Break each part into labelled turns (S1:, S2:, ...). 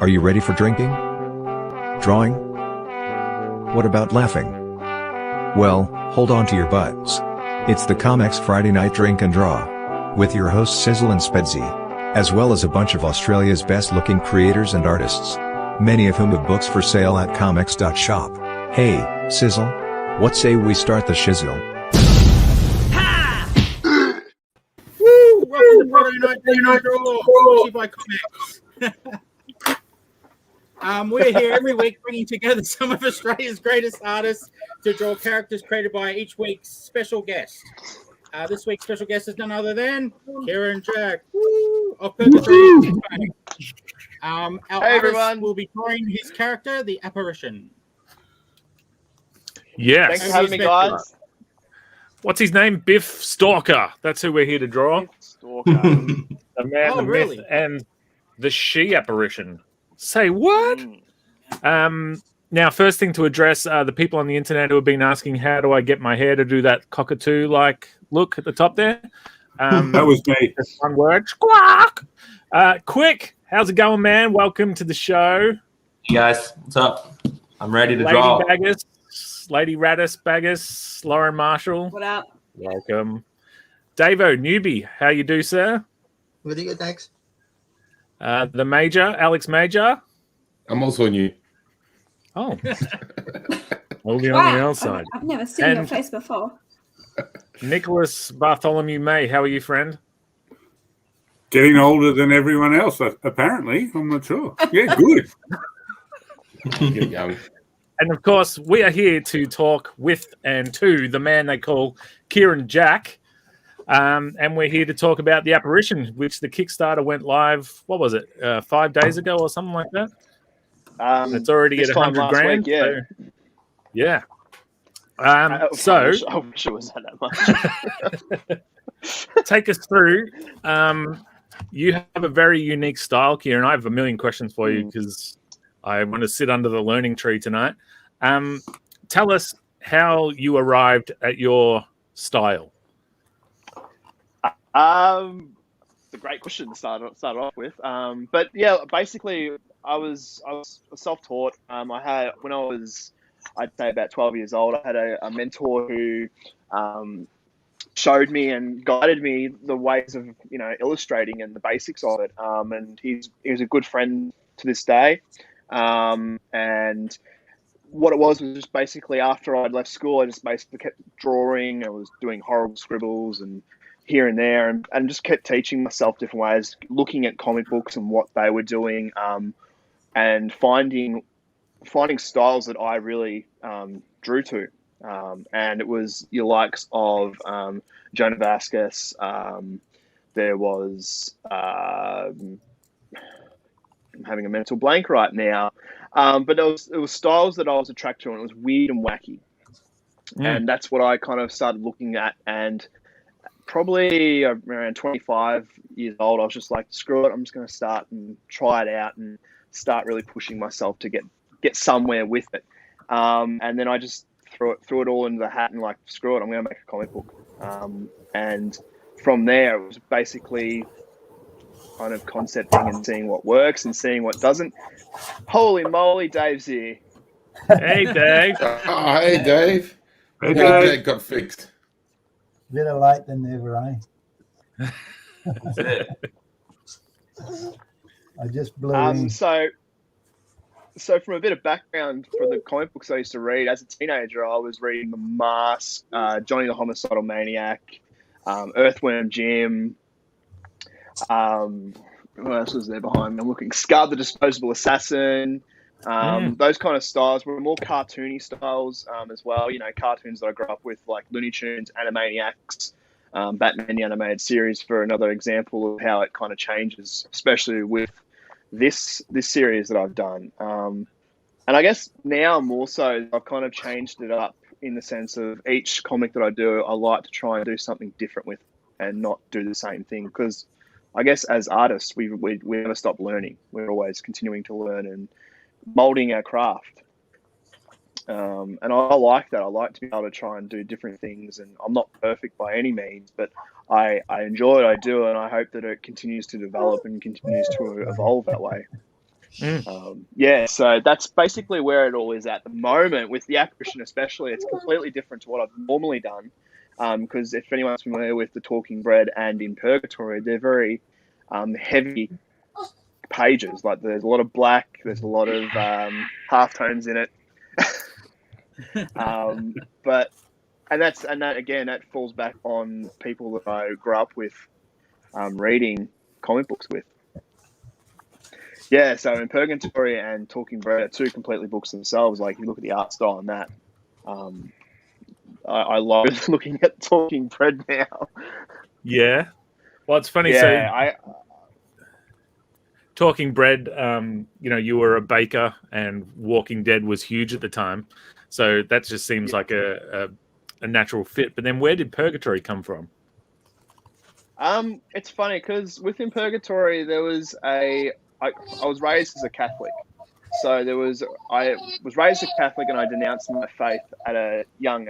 S1: Are you ready for drinking? Drawing? What about laughing? Well, hold on to your butts. It's the ComX Friday Night Drink and Draw, with your hosts Sizzle and Spedsy, as well as a bunch of Australia's best-looking creators and artists, many of whom have books for sale at comx.shop. Hey, Sizzle, what say we start the shizzle?
S2: Woo! Welcome to Friday Night Drink and Draw, brought to you by ComX. We're here every week bringing together some of Australia's greatest artists to draw characters created by each week's special guest. This week's special guest is none other than Kieran Jack. Woo! Of Perpetrating. Our artist everyone will be drawing his character, the Apparition.
S3: Yes.
S4: Thanks for having me, guys.
S3: What's his name? Biff Stalker. That's who we're here to draw.
S4: Biff Stalker.
S3: The man, the
S2: really?
S3: myth, and the she apparition. Say what? Now, first thing to address the people on the internet who have been asking, how do I get my hair to do that cockatoo-like look at the top there?
S5: That was me.
S3: Just one word. Squawk! Quick, how's it going, man? Welcome to the show.
S6: Hey guys, what's up? I'm ready to draw.
S3: Lady Radis Baggis, Lauren Marshall.
S7: What up?
S3: Welcome. Davo Newbie, how you do, sir?
S8: Really good, thanks.
S3: The Major, Alex Major.
S5: I'm also new.
S3: Oh. We'll be on the outside.
S7: I've never seen your face before.
S3: Nicholas Bartholomew May, how are you, friend?
S5: Getting older than everyone else, apparently. I'm not sure. Yeah, good.
S6: Get young.
S3: And of course, we are here to talk with and to the man they call Kieran Jack. And we're here to talk about The Apparition, which the Kickstarter went live, what was it, 5 days ago or something like that? It's already at 100 grand.
S4: Week, yeah.
S3: So, yeah.
S4: I wish it was that much.
S3: Take us through. You have a very unique style, Kieran. I have a million questions for you because I want to sit under the learning tree tonight. Tell us how you arrived at your style.
S4: It's a great question to start off with. But yeah, basically, I was self-taught. When I was, I'd say about 12 years old, I had a mentor who showed me and guided me the ways of illustrating and the basics of it. And he was a good friend to this day. And what it was just basically after I'd left school, I just basically kept drawing. I was doing horrible scribbles and here and there, and just kept teaching myself different ways, looking at comic books and what they were doing, and finding styles that I really drew to. And it was your likes of Jonah Vasquez. There was I'm having a mental blank right now, but it was styles that I was attracted to, and it was weird and wacky, and that's what I kind of started looking at. And probably around 25 years old, I was just like, screw it, I'm just going to start and try it out and start really pushing myself to get somewhere with it. And then I just threw it all into the hat and like, screw it, I'm going to make a comic book. And from there, it was basically kind of concepting and seeing what works and seeing what doesn't. Holy moly, Dave's here.
S3: Hey, Dave.
S5: Oh, hey, Dave.
S6: Hey, Dave got fixed.
S8: Better late than never, eh?
S6: That's it.
S8: I just blew in.
S4: So from a bit of background for the comic books I used to read, as a teenager, I was reading The Mask, Johnny the Homicidal Maniac, Earthworm Jim. What else was there behind me? I'm looking. Scar the Disposable Assassin. Those kind of styles were more cartoony styles as well. Cartoons that I grew up with, like Looney Tunes, Animaniacs, Batman the Animated Series, for another example of how it kind of changes, especially with this series that I've done. And I guess now more so, I've kind of changed it up in the sense of each comic that I do, I like to try and do something different with and not do the same thing, because I guess as artists, we never stop learning. We're always continuing to learn and molding our craft. And I like that. I like to be able to try and do different things, and I'm not perfect by any means, but I enjoy what I do, and I hope that it continues to develop and continues to evolve that way. So that's basically where it all is at the moment. With the Apparition especially, it's completely different to what I've normally done. Because if anyone's familiar with the Talking Bread and In Purgatory, they're very heavy pages. Like there's a lot of black, there's a lot of halftones in it. That falls back on people that I grew up with reading comic books with. Yeah, so In Purgatory and Talking Bread are two completely books themselves. Like you look at the art style on that. I love looking at Talking Bread now.
S3: Yeah. Well, it's funny.
S4: Yeah,
S3: Talking Bread, you were a baker and Walking Dead was huge at the time. So that just seems like a natural fit. But then where did Purgatory come from?
S4: It's funny because within Purgatory, there was I was raised as a Catholic. So I was raised a Catholic and I denounced my faith at a young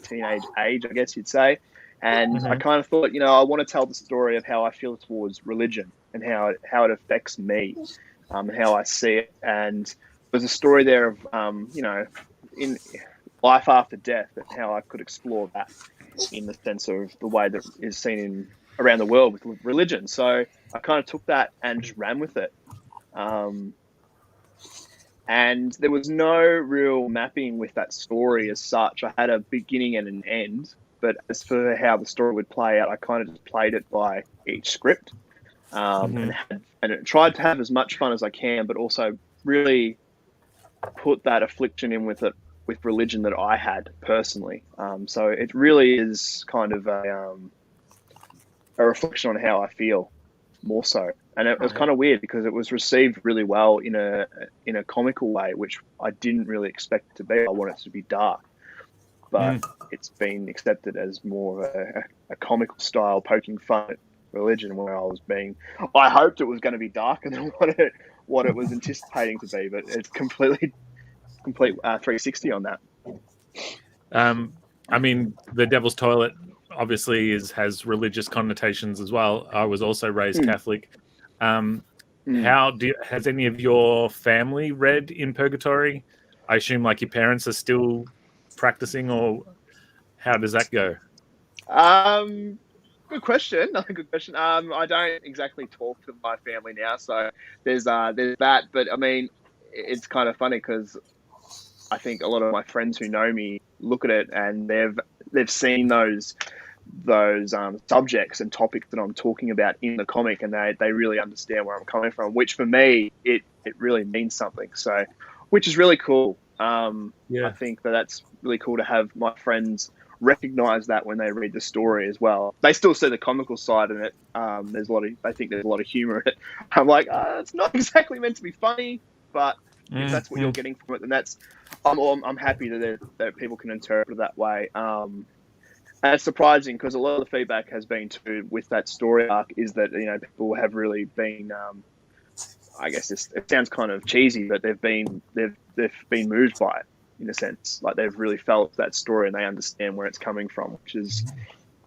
S4: teenage age, I guess you'd say. And I kind of thought, I want to tell the story of how I feel towards religion and how it affects me, how I see it. And there's a story there of, in life after death and how I could explore that in the sense of the way that is seen around the world with religion. So I kind of took that and just ran with it. And there was no real mapping with that story as such. I had a beginning and an end, but as for how the story would play out, I kind of just played it by each script, and it tried to have as much fun as I can, but also really put that affliction in with it, with religion that I had personally. So it really is kind of a reflection on how I feel more so. And it was kind of weird because it was received really well in a comical way, which I didn't really expect it to be. I wanted it to be dark, but it's been accepted as more of a comical style poking fun at religion, where I hoped it was going to be darker than what it was anticipating to be, but it's complete 360 on that.
S3: I mean, the Devil's Toilet obviously has religious connotations as well. I was also raised Catholic. Has any of your family read In Purgatory? I assume like your parents are still practicing, or how does that go?
S4: Good question. Another good question. I don't exactly talk to my family now, so there's that. But I mean, it's kind of funny because I think a lot of my friends who know me look at it and they've seen those subjects and topics that I'm talking about in the comic, and they really understand where I'm coming from, which for me it really means something. So, which is really cool. I think that's really cool to have my friends recognize that when they read the story as well. They still see the comical side in it. They think there's a lot of humor in it. I'm like, it's not exactly meant to be funny, but if that's what you're getting from it, then I'm happy that people can interpret it that way. And it's surprising because a lot of the feedback has been with that story arc is that people have really been, I guess it sounds kind of cheesy, but they've been moved by it in a sense. Like they've really felt that story and they understand where it's coming from, which is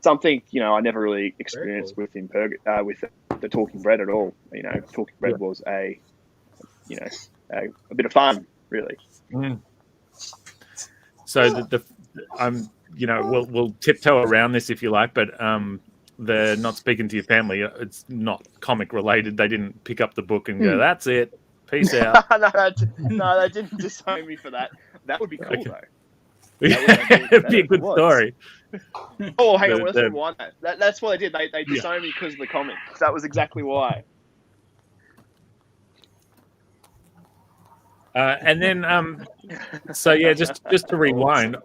S4: something I never really experienced with the Talking Bread at all. Talking Bread was a bit of fun, really.
S3: So we'll tiptoe around this if you like, but they're not speaking to your family. It's not comic related. They didn't pick up the book and go, "That's it, peace out."
S4: No, they didn't disown me for that. That would be cool though.
S3: It'd be a good story.
S4: Oh, hang on, let's rewind that. That's what they did. They disowned me because of the comics. That was exactly why.
S3: And then, just to rewind.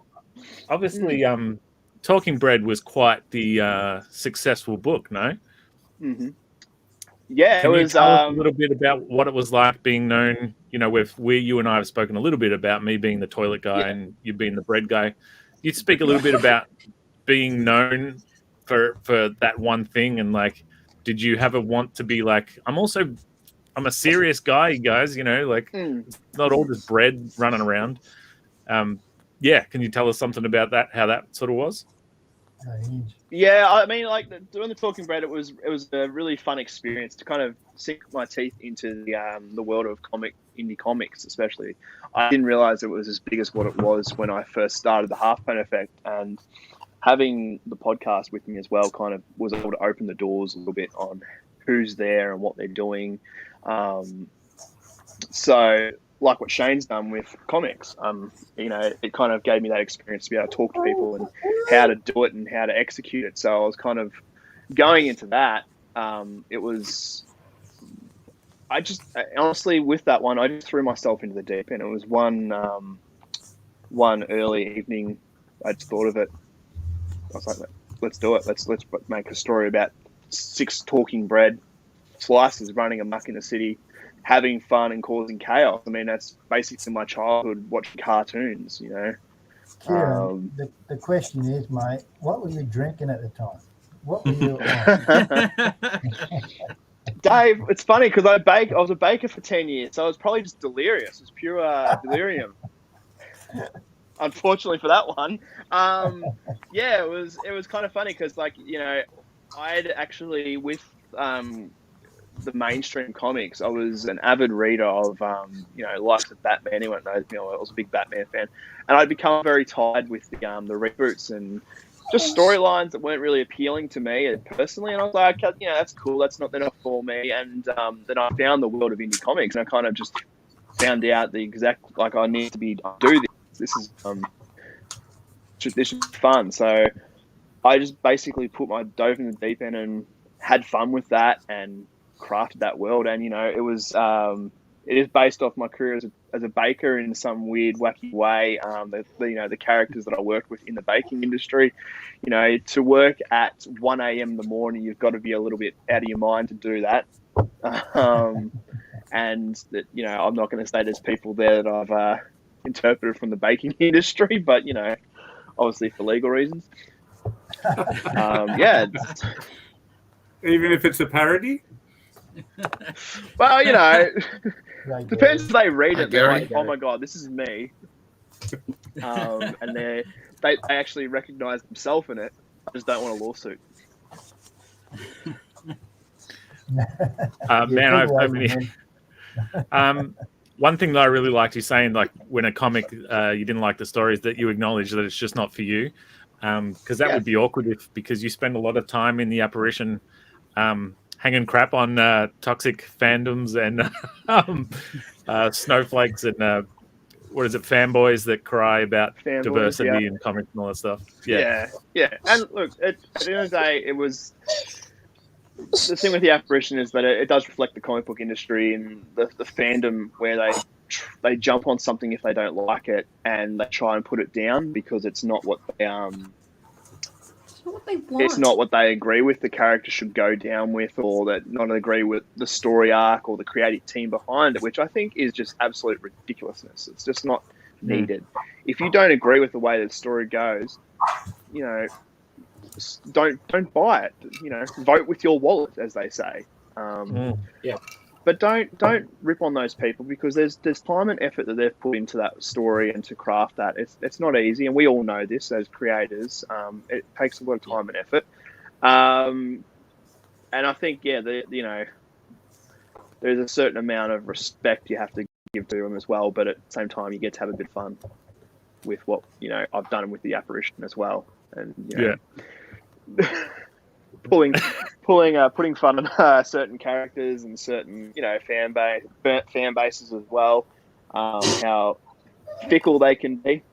S3: Obviously, Talking Bread was quite the successful book, no?
S4: Mm-hmm. Yeah,
S3: Can you tell us a little bit about what it was like being known? You and I have spoken a little bit about me being the toilet guy and you being the bread guy. You'd speak a little bit about being known for that one thing, and did you have a want to be I'm a serious guy, you guys? Not all just bread running around. Can you tell us something about that? How that sort of was?
S4: Yeah, I mean, like doing the Talking Bread, it was a really fun experience to kind of sink my teeth into the world of indie comics, especially. I didn't realize it was as big as what it was when I first started the Halftone Effect, and having the podcast with me as well kind of was able to open the doors a little bit on who's there and what they're doing. So, like what Shane's done with ComX, it kind of gave me that experience to be able to talk to people and how to do it and how to execute it. So I was kind of going into that. Honestly, with that one, I just threw myself into the deep end. It was one early evening. I just thought of it. I was like, let's do it. Let's make a story about 6 talking bread slices running amok in the city, having fun and causing chaos. I mean, that's basically my childhood watching cartoons, you know.
S8: Kieran, the question is, mate, what were you drinking at the time? What were you on?
S4: Dave, it's funny because I was a baker for 10 years, so I was probably just delirious. It was pure delirium. Unfortunately for that one. Yeah, it was kind of funny because, like, you know, I'd actually, with the mainstream comics, I was an avid reader of, likes of Batman. Anyone knows me, I was a big Batman fan. And I'd become very tired with the reboots and just storylines that weren't really appealing to me personally. And I was like, you know, that's cool. They're not for me. And then I found the world of indie comics, and I kind of just found out the exact, like, I need to do this. This is this should be fun. So I just basically dove in the deep end and had fun with that and crafted that world. And, you know, it is based off my career as a baker in some weird, wacky way. The characters that I worked with in the baking industry, you know, to work at 1 a.m. in the morning, you've got to be a little bit out of your mind to do that. And that, you know, I'm not going to say there's people there that I've interpreted from the baking industry, but, you know, obviously for legal reasons.
S5: Even if it's a parody?
S4: Well, you know, depends if they read it. They're like,
S6: Gary.
S4: oh my God, this is me. And they actually recognize themselves in it. I just don't want a lawsuit.
S3: Man, I've so many. One thing that I really liked you saying, like, when a comic you didn't like the stories, that you acknowledge that it's just not for you, because that would be awkward because you spend a lot of time in the Apparition hanging crap on toxic fandoms and snowflakes and fanboys that cry about diversity in comics and all that stuff. Yeah.
S4: And look, at the end of the day, it was. The thing with the Apparition is that it does reflect the comic book industry and the fandom, where they jump on something if they don't like it and they try and put it down because it's not what they it's not what they agree with the character should go down with, or that not agree with the story arc or the creative team behind it, which I think is just absolute ridiculousness. It's just not needed. If you don't agree with the way the story goes, you know, don't buy it. You know, vote with your wallet, as they say. But don't rip on those people, because there's time and effort that they've put into that story and to craft that. It's not easy, and we all know this as creators. It takes a lot of time and effort. And I think there's a certain amount of respect you have to give to them as well. But at the same time, you get to have a bit of fun with what, you know, I've done with the Apparition as well, and you know, putting fun on certain characters and certain, you know, fan bases as well. How fickle they can be.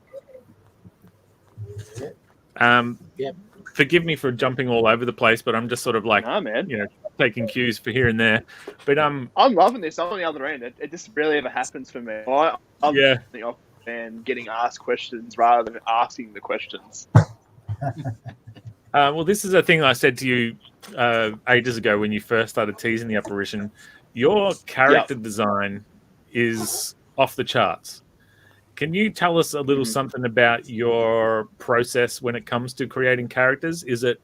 S3: Forgive me for jumping all over the place, but I'm just sort of like, you know, taking cues for here and there. But I'm
S4: loving this. I'm on the other end. It just rarely ever happens for me. I'm the fan getting asked questions rather than asking the questions.
S3: Well, this is a thing I said to you ages ago when you first started teasing the Apparition. Your character design is off the charts. Can you tell us a little something about your process when it comes to creating characters? Is it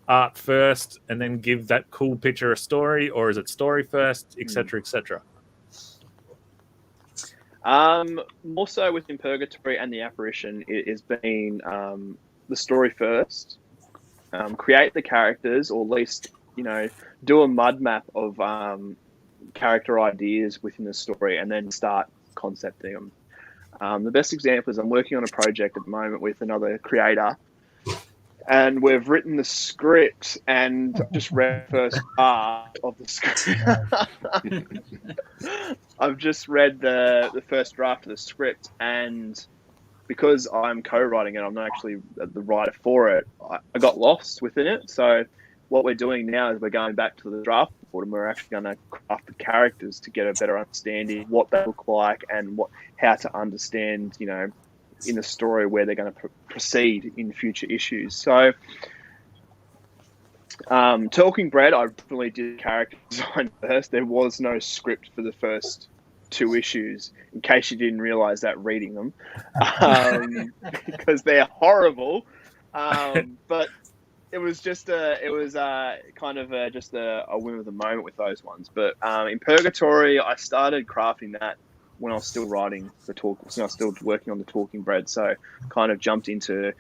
S3: art first and then give that cool picture a story, or is it story first, etc., etc.?
S4: More so within Purgatory and the Apparition, it has been the story first. create the characters, or at least, do a mud map of character ideas within the story, and then start concepting them. The best example is I'm working on a project at the moment with another creator, and we've written the script and just read the first draft of the script. I've just read the first draft of the script, and because I'm co-writing it, I'm not actually the writer for it, I got lost within it. So what we're doing now is we're going back to the draft board, and we're actually going to craft the characters to get a better understanding of what they look like and how to understand, in the story where they're going to proceed in future issues. So Talking Bread, I definitely did character design first. There was no script for the first 2 issues, in case you didn't realize that reading them, because they're horrible. But it was just kind of just a whim of the moment with those ones. But in Purgatory, I started crafting that when I was still writing when I was still working on the Talking Bread. So kind of jumped into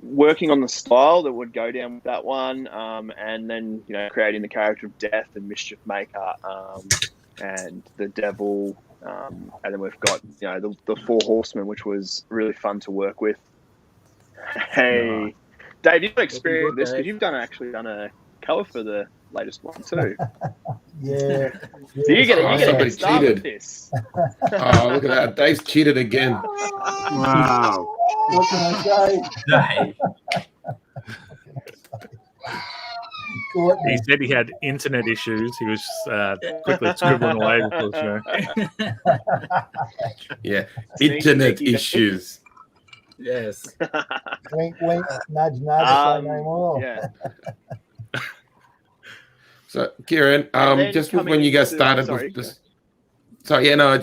S4: working on the style that would go down with that one, and then creating the character of Death and Mischief Maker, and the Devil, and then we've got the 4 Horsemen, which was really fun to work with. Hey, Dave, you've experienced this because you've actually done a cover for the latest one too.
S8: Yeah.
S4: So you get a
S6: Somebody
S4: head start
S6: cheated.
S4: with this.
S6: Oh, look at that. Dave's cheated again.
S5: Wow.
S8: What can I say? Courtney.
S3: He said he had internet issues. He was quickly scribbling away before the show.
S6: Yeah. Internet issues.
S2: Yes.
S8: Wink, wink, nudge, nudge, say no more.
S4: Yeah.
S6: So, Kieran,
S4: then
S6: just
S4: coming
S6: when you guys
S4: into-
S6: started
S4: sorry,
S6: with this. So, yeah, no, I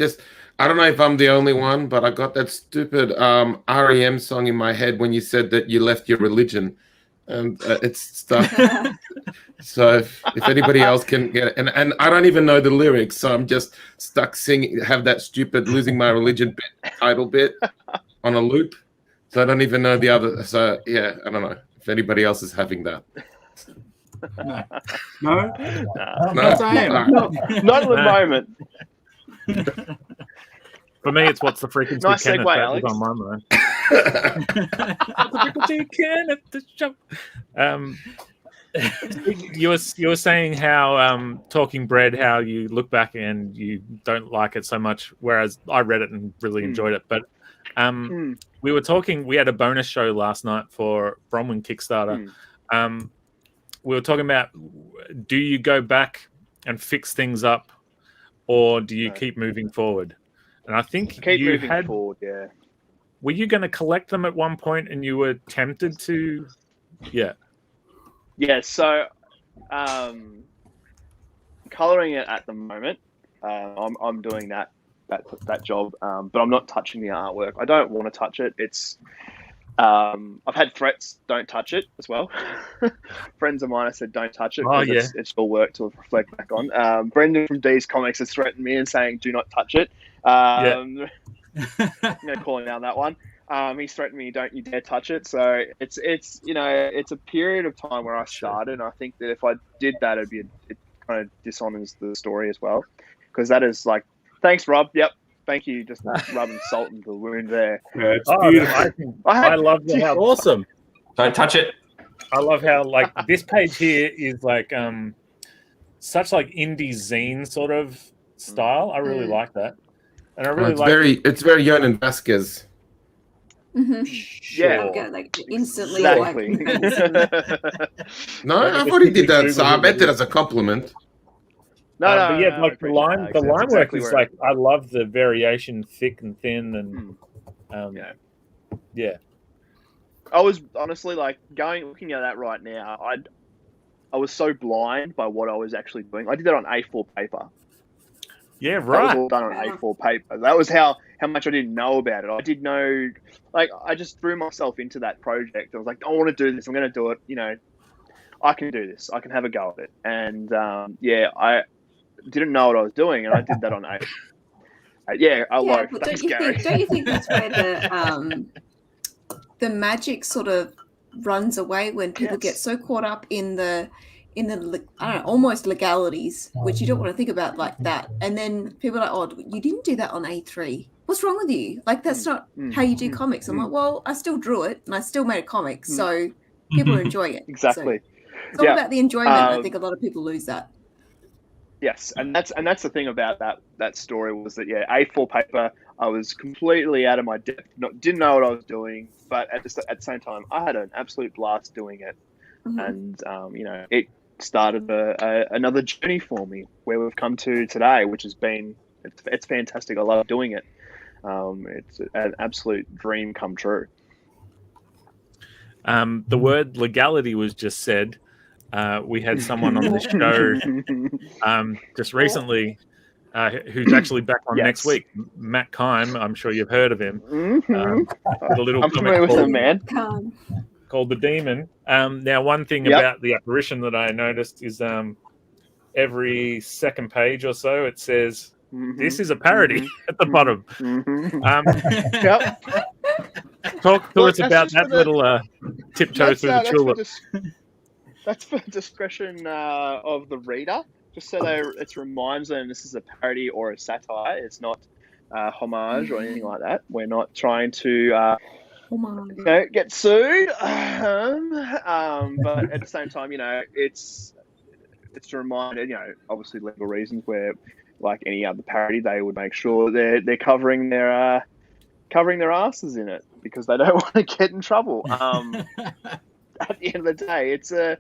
S6: don't know if I'm the only one, but I got that stupid REM song in my head when you said that you left your religion. And it's stuck. So if anybody else can get it, and I don't even know the lyrics, so I'm just stuck singing, have that stupid losing my religion title bit on a loop. So I don't even know the other. So yeah, I don't know if anybody else is having that.
S5: No?
S6: No,
S2: Not I am.
S6: no.
S4: Not at the moment.
S3: For me, it's what's the frequency?
S4: Nice
S3: Kenneth,
S4: segue,
S3: that
S4: Alex.
S3: was on my mind. What's the frequency, Kenneth, the show? You were saying how Talking Bread, how you look back and you don't like it so much, whereas I read it and really enjoyed it. But we were talking. We had a bonus show last night for Bronwyn Kickstarter. We were talking about, do you go back and fix things up, or do you keep moving forward? And I think
S4: Keep
S3: you
S4: moving
S3: had.
S4: forward, yeah.
S3: Were you going to collect them at one point, and you were tempted to? Yeah.
S4: Yeah, so coloring it at the moment, I'm doing that job, but I'm not touching the artwork. I don't want to touch it. It's I've had threats, don't touch it as well. Friends of mine have said don't touch it.
S3: Oh,
S4: because it's your work to reflect back on. Brendan from D's ComX has threatened me and saying do not touch it. Calling out that one. He's threatened me, don't you dare touch it. So it's it's a period of time where I started, and I think that if I did that, it kind of dishonors the story as well, because that is like, thanks, Rob. Yep, thank you. Just rubbing salt into the wound there.
S5: Yeah, it's beautiful.
S3: I love how
S2: Awesome.
S6: Don't touch it.
S3: I love how like this page here is like such like indie zine sort of style. I really like that, and I really
S6: It's very Yonan Vasquez.
S4: Yeah.
S7: I'll get like instantly
S4: Exactly.
S6: No, I already did that, so I meant it as a compliment.
S3: but yeah, like the line work
S4: exactly
S3: is
S4: where-
S3: like, I love the variation, thick and thin, and yeah.
S4: I was honestly like looking at that right now. I was so blind by what I was actually doing. I did that on A4 paper.
S3: Yeah,
S4: That was
S3: right.
S4: all done on A4 paper. That was how much I didn't know about it. I did know, like, I just threw myself into that project. I was like, I want to do this. I'm going to do it. I can do this. I can have a go at it. And I didn't know what I was doing, and I did that on A4.
S7: But
S4: Thanks,
S7: don't
S4: Gary.
S7: you think that's where the magic sort of runs away when people get
S4: Yes.
S7: so caught up in the I don't know, almost legalities, which you don't want to think about like that. And then people are like, oh, you didn't do that on A3. What's wrong with you? Like, that's not how you do comics. I'm like, well, I still drew it and I still made a comic. So people are enjoying it.
S4: Exactly.
S7: So it's all about the enjoyment. I think a lot of people lose that.
S4: Yes, and that's the thing about that story was that A4 paper, I was completely out of my depth, didn't know what I was doing, but at the same time, I had an absolute blast doing it, and it started another journey for me where we've come to today, which has been it's fantastic. I love doing it. It's an absolute dream come true.
S3: The word legality was just said. We had someone on the show just recently who's actually back on next week, Matt Kime. I'm sure you've heard of him. The little
S4: I'm familiar with him, man.
S3: Called The Demon. Now, one thing about the apparition that I noticed is every second page or so it says, this is a parody at the bottom. Talk to us about that little tiptoe through the tulip.
S4: That's for discretion of the reader, just so it reminds them this is a parody or a satire. It's not homage or anything like that. We're not trying to get sued, but at the same time, it's to remind, obviously legal reasons where, like any other parody, they would make sure they're covering their asses in it because they don't want to get in trouble. At the end of the day, it's a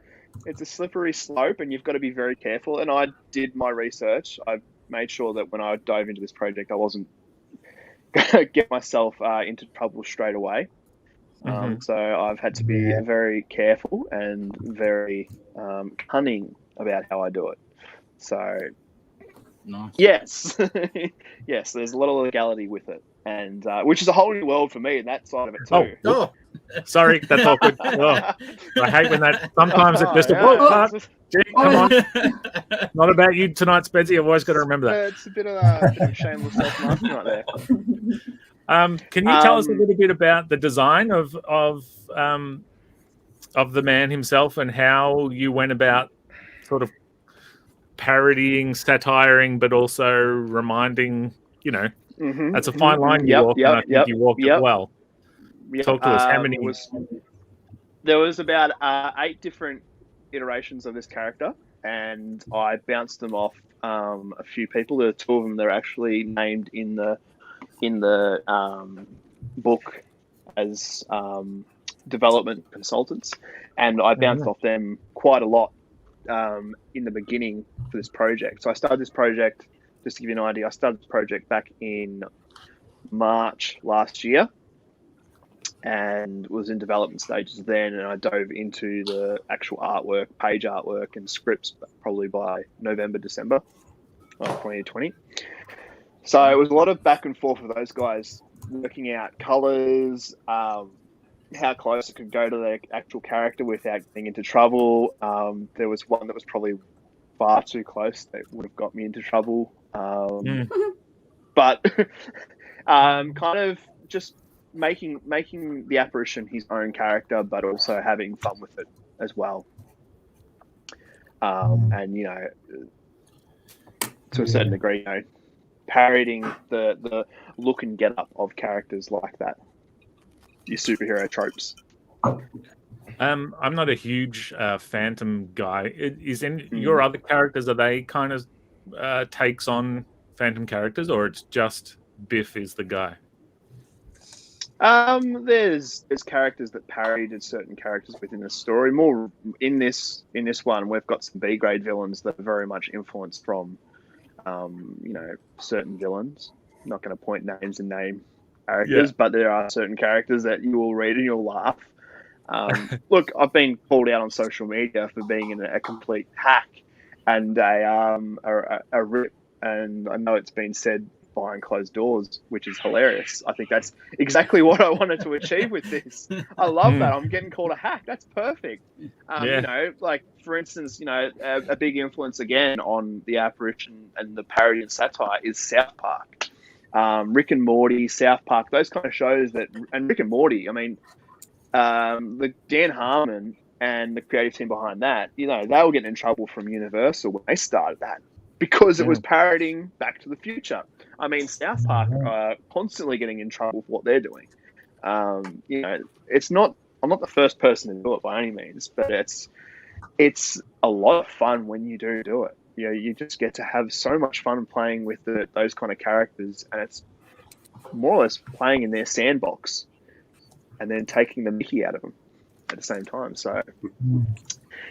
S4: slippery slope, and you've got to be very careful. And I did my research. I made sure that when I dove into this project, I wasn't going to get myself into trouble straight away. So I've had to be very careful and very cunning about how I do it. So,
S2: nice.
S4: Yes, yes, there's a lot of legality with it, and which is a whole new world for me, and that side of it too.
S3: Oh. Sorry, that's awkward. I hate when that. Sometimes it just. Gee, come on. Not about you tonight, Spencer. You've always got to remember that.
S4: It's a bit of a shameless self-marketing right there.
S3: Can you tell us a little bit about the design of the man himself and how you went about sort of parodying, satiring, but also reminding? That's a fine line you walk, and I think you walked it well. Talk to us. How many?
S4: There was about 8 different iterations of this character, and I bounced them off a few people. There are 2 of them that are actually named in the book as development consultants, and I bounced off them quite a lot in the beginning for this project. So I started this project, just to give you an idea, I started this project back in March last year, and was in development stages then, and I dove into the actual artwork, page artwork and scripts probably by November, December of 2020. So it was a lot of back and forth with those guys, working out colours, how close it could go to the actual character without getting into trouble. There was one that was probably far too close that would have got me into trouble. But kind of just making the apparition his own character, but also having fun with it as well. And to a certain degree, parodying the look and get up of characters like that, your superhero tropes.
S3: I'm not a huge Phantom guy. Is your other characters, are they kind of takes on Phantom characters, or it's just Biff is the guy?
S4: There's characters that parodied certain characters within the story. More in this one, we've got some B grade villains that are very much influenced from certain villains. I'm not going to point names and name characters, but there are certain characters that you will read and you'll laugh. Look, I've been called out on social media for being a complete hack and a rip, and I know it's been said behind closed doors, which is hilarious. I think that's exactly what I wanted to achieve with this. I love that. I'm getting called a hack. That's perfect. Like for instance, a big influence again on the apparition and the parody and satire is South Park. Rick and Morty, South Park, those kind of shows and Rick and Morty, I mean, the Dan Harmon and the creative team behind that, they were getting in trouble from Universal when they started that because it was parodying Back to the Future. I mean, South Park are constantly getting in trouble for what they're doing. It's not. I'm not the first person to do it by any means, but it's a lot of fun when you do it. You just get to have so much fun playing with those kind of characters, and it's more or less playing in their sandbox and then taking the mickey out of them at the same time. So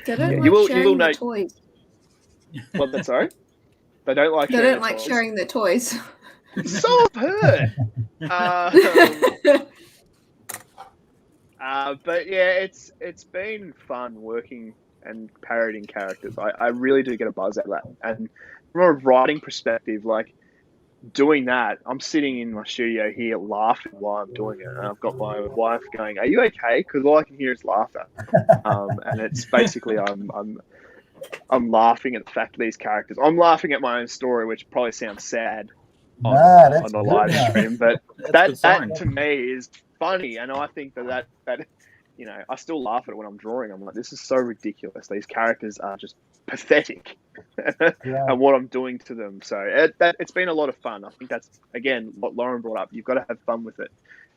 S7: they don't like sharing their toys.
S4: What? That's sorry. They don't like.
S7: They don't like sharing their toys.
S4: So I've heard. But yeah, it's been fun working and parodying characters. I really do get a buzz out of that. And from a writing perspective, like doing that, I'm sitting in my studio here laughing while I'm doing it, and I've got my wife going, "Are you okay?" Because all I can hear is laughter. And it's basically I'm laughing at the fact of these characters. I'm laughing at my own story, which probably sounds sad on the live stream, but that to me is funny, and I think that I still laugh at it when I'm drawing. I'm like, this is so ridiculous. These characters are just pathetic, and what I'm doing to them. So it's been a lot of fun. I think that's again what Lauren brought up. You've got to have fun with it,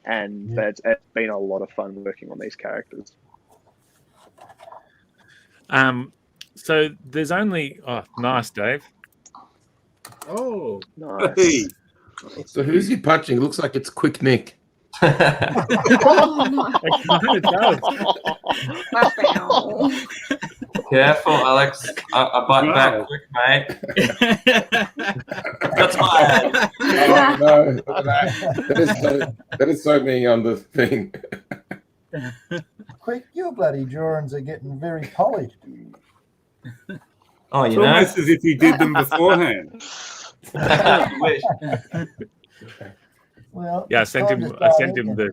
S4: and it's been a lot of fun working on these characters.
S3: So there's only nice, Dave.
S2: Oh,
S4: nice.
S5: Hey.
S6: So who's he punching? Looks like it's Quick Nick.
S9: Careful, Alex. I bite back quick, mate. That's my head.
S6: Oh, no. That is so me on the thing.
S8: Quick, your bloody drawings are getting very polished.
S9: Oh,
S5: It's almost as if you did them beforehand.
S9: Wish.
S8: Well,
S3: yeah, I sent him the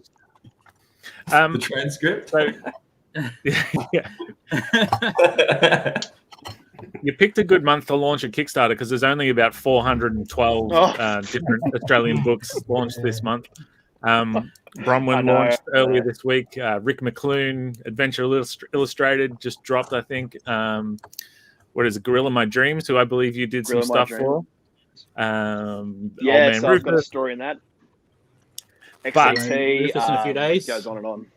S9: transcript.
S3: So, you picked a good month to launch a Kickstarter because there's only about 412 different Australian books launched this month. Bronwyn launched earlier this week. Rick McClune, Adventure Illustrated, just dropped, I think. What is it? Gorilla My Dreams, who I believe you did some stuff for.
S4: Yeah, so I've got a story in that. XCT,
S2: Rufus in a few days.
S4: Goes on and on.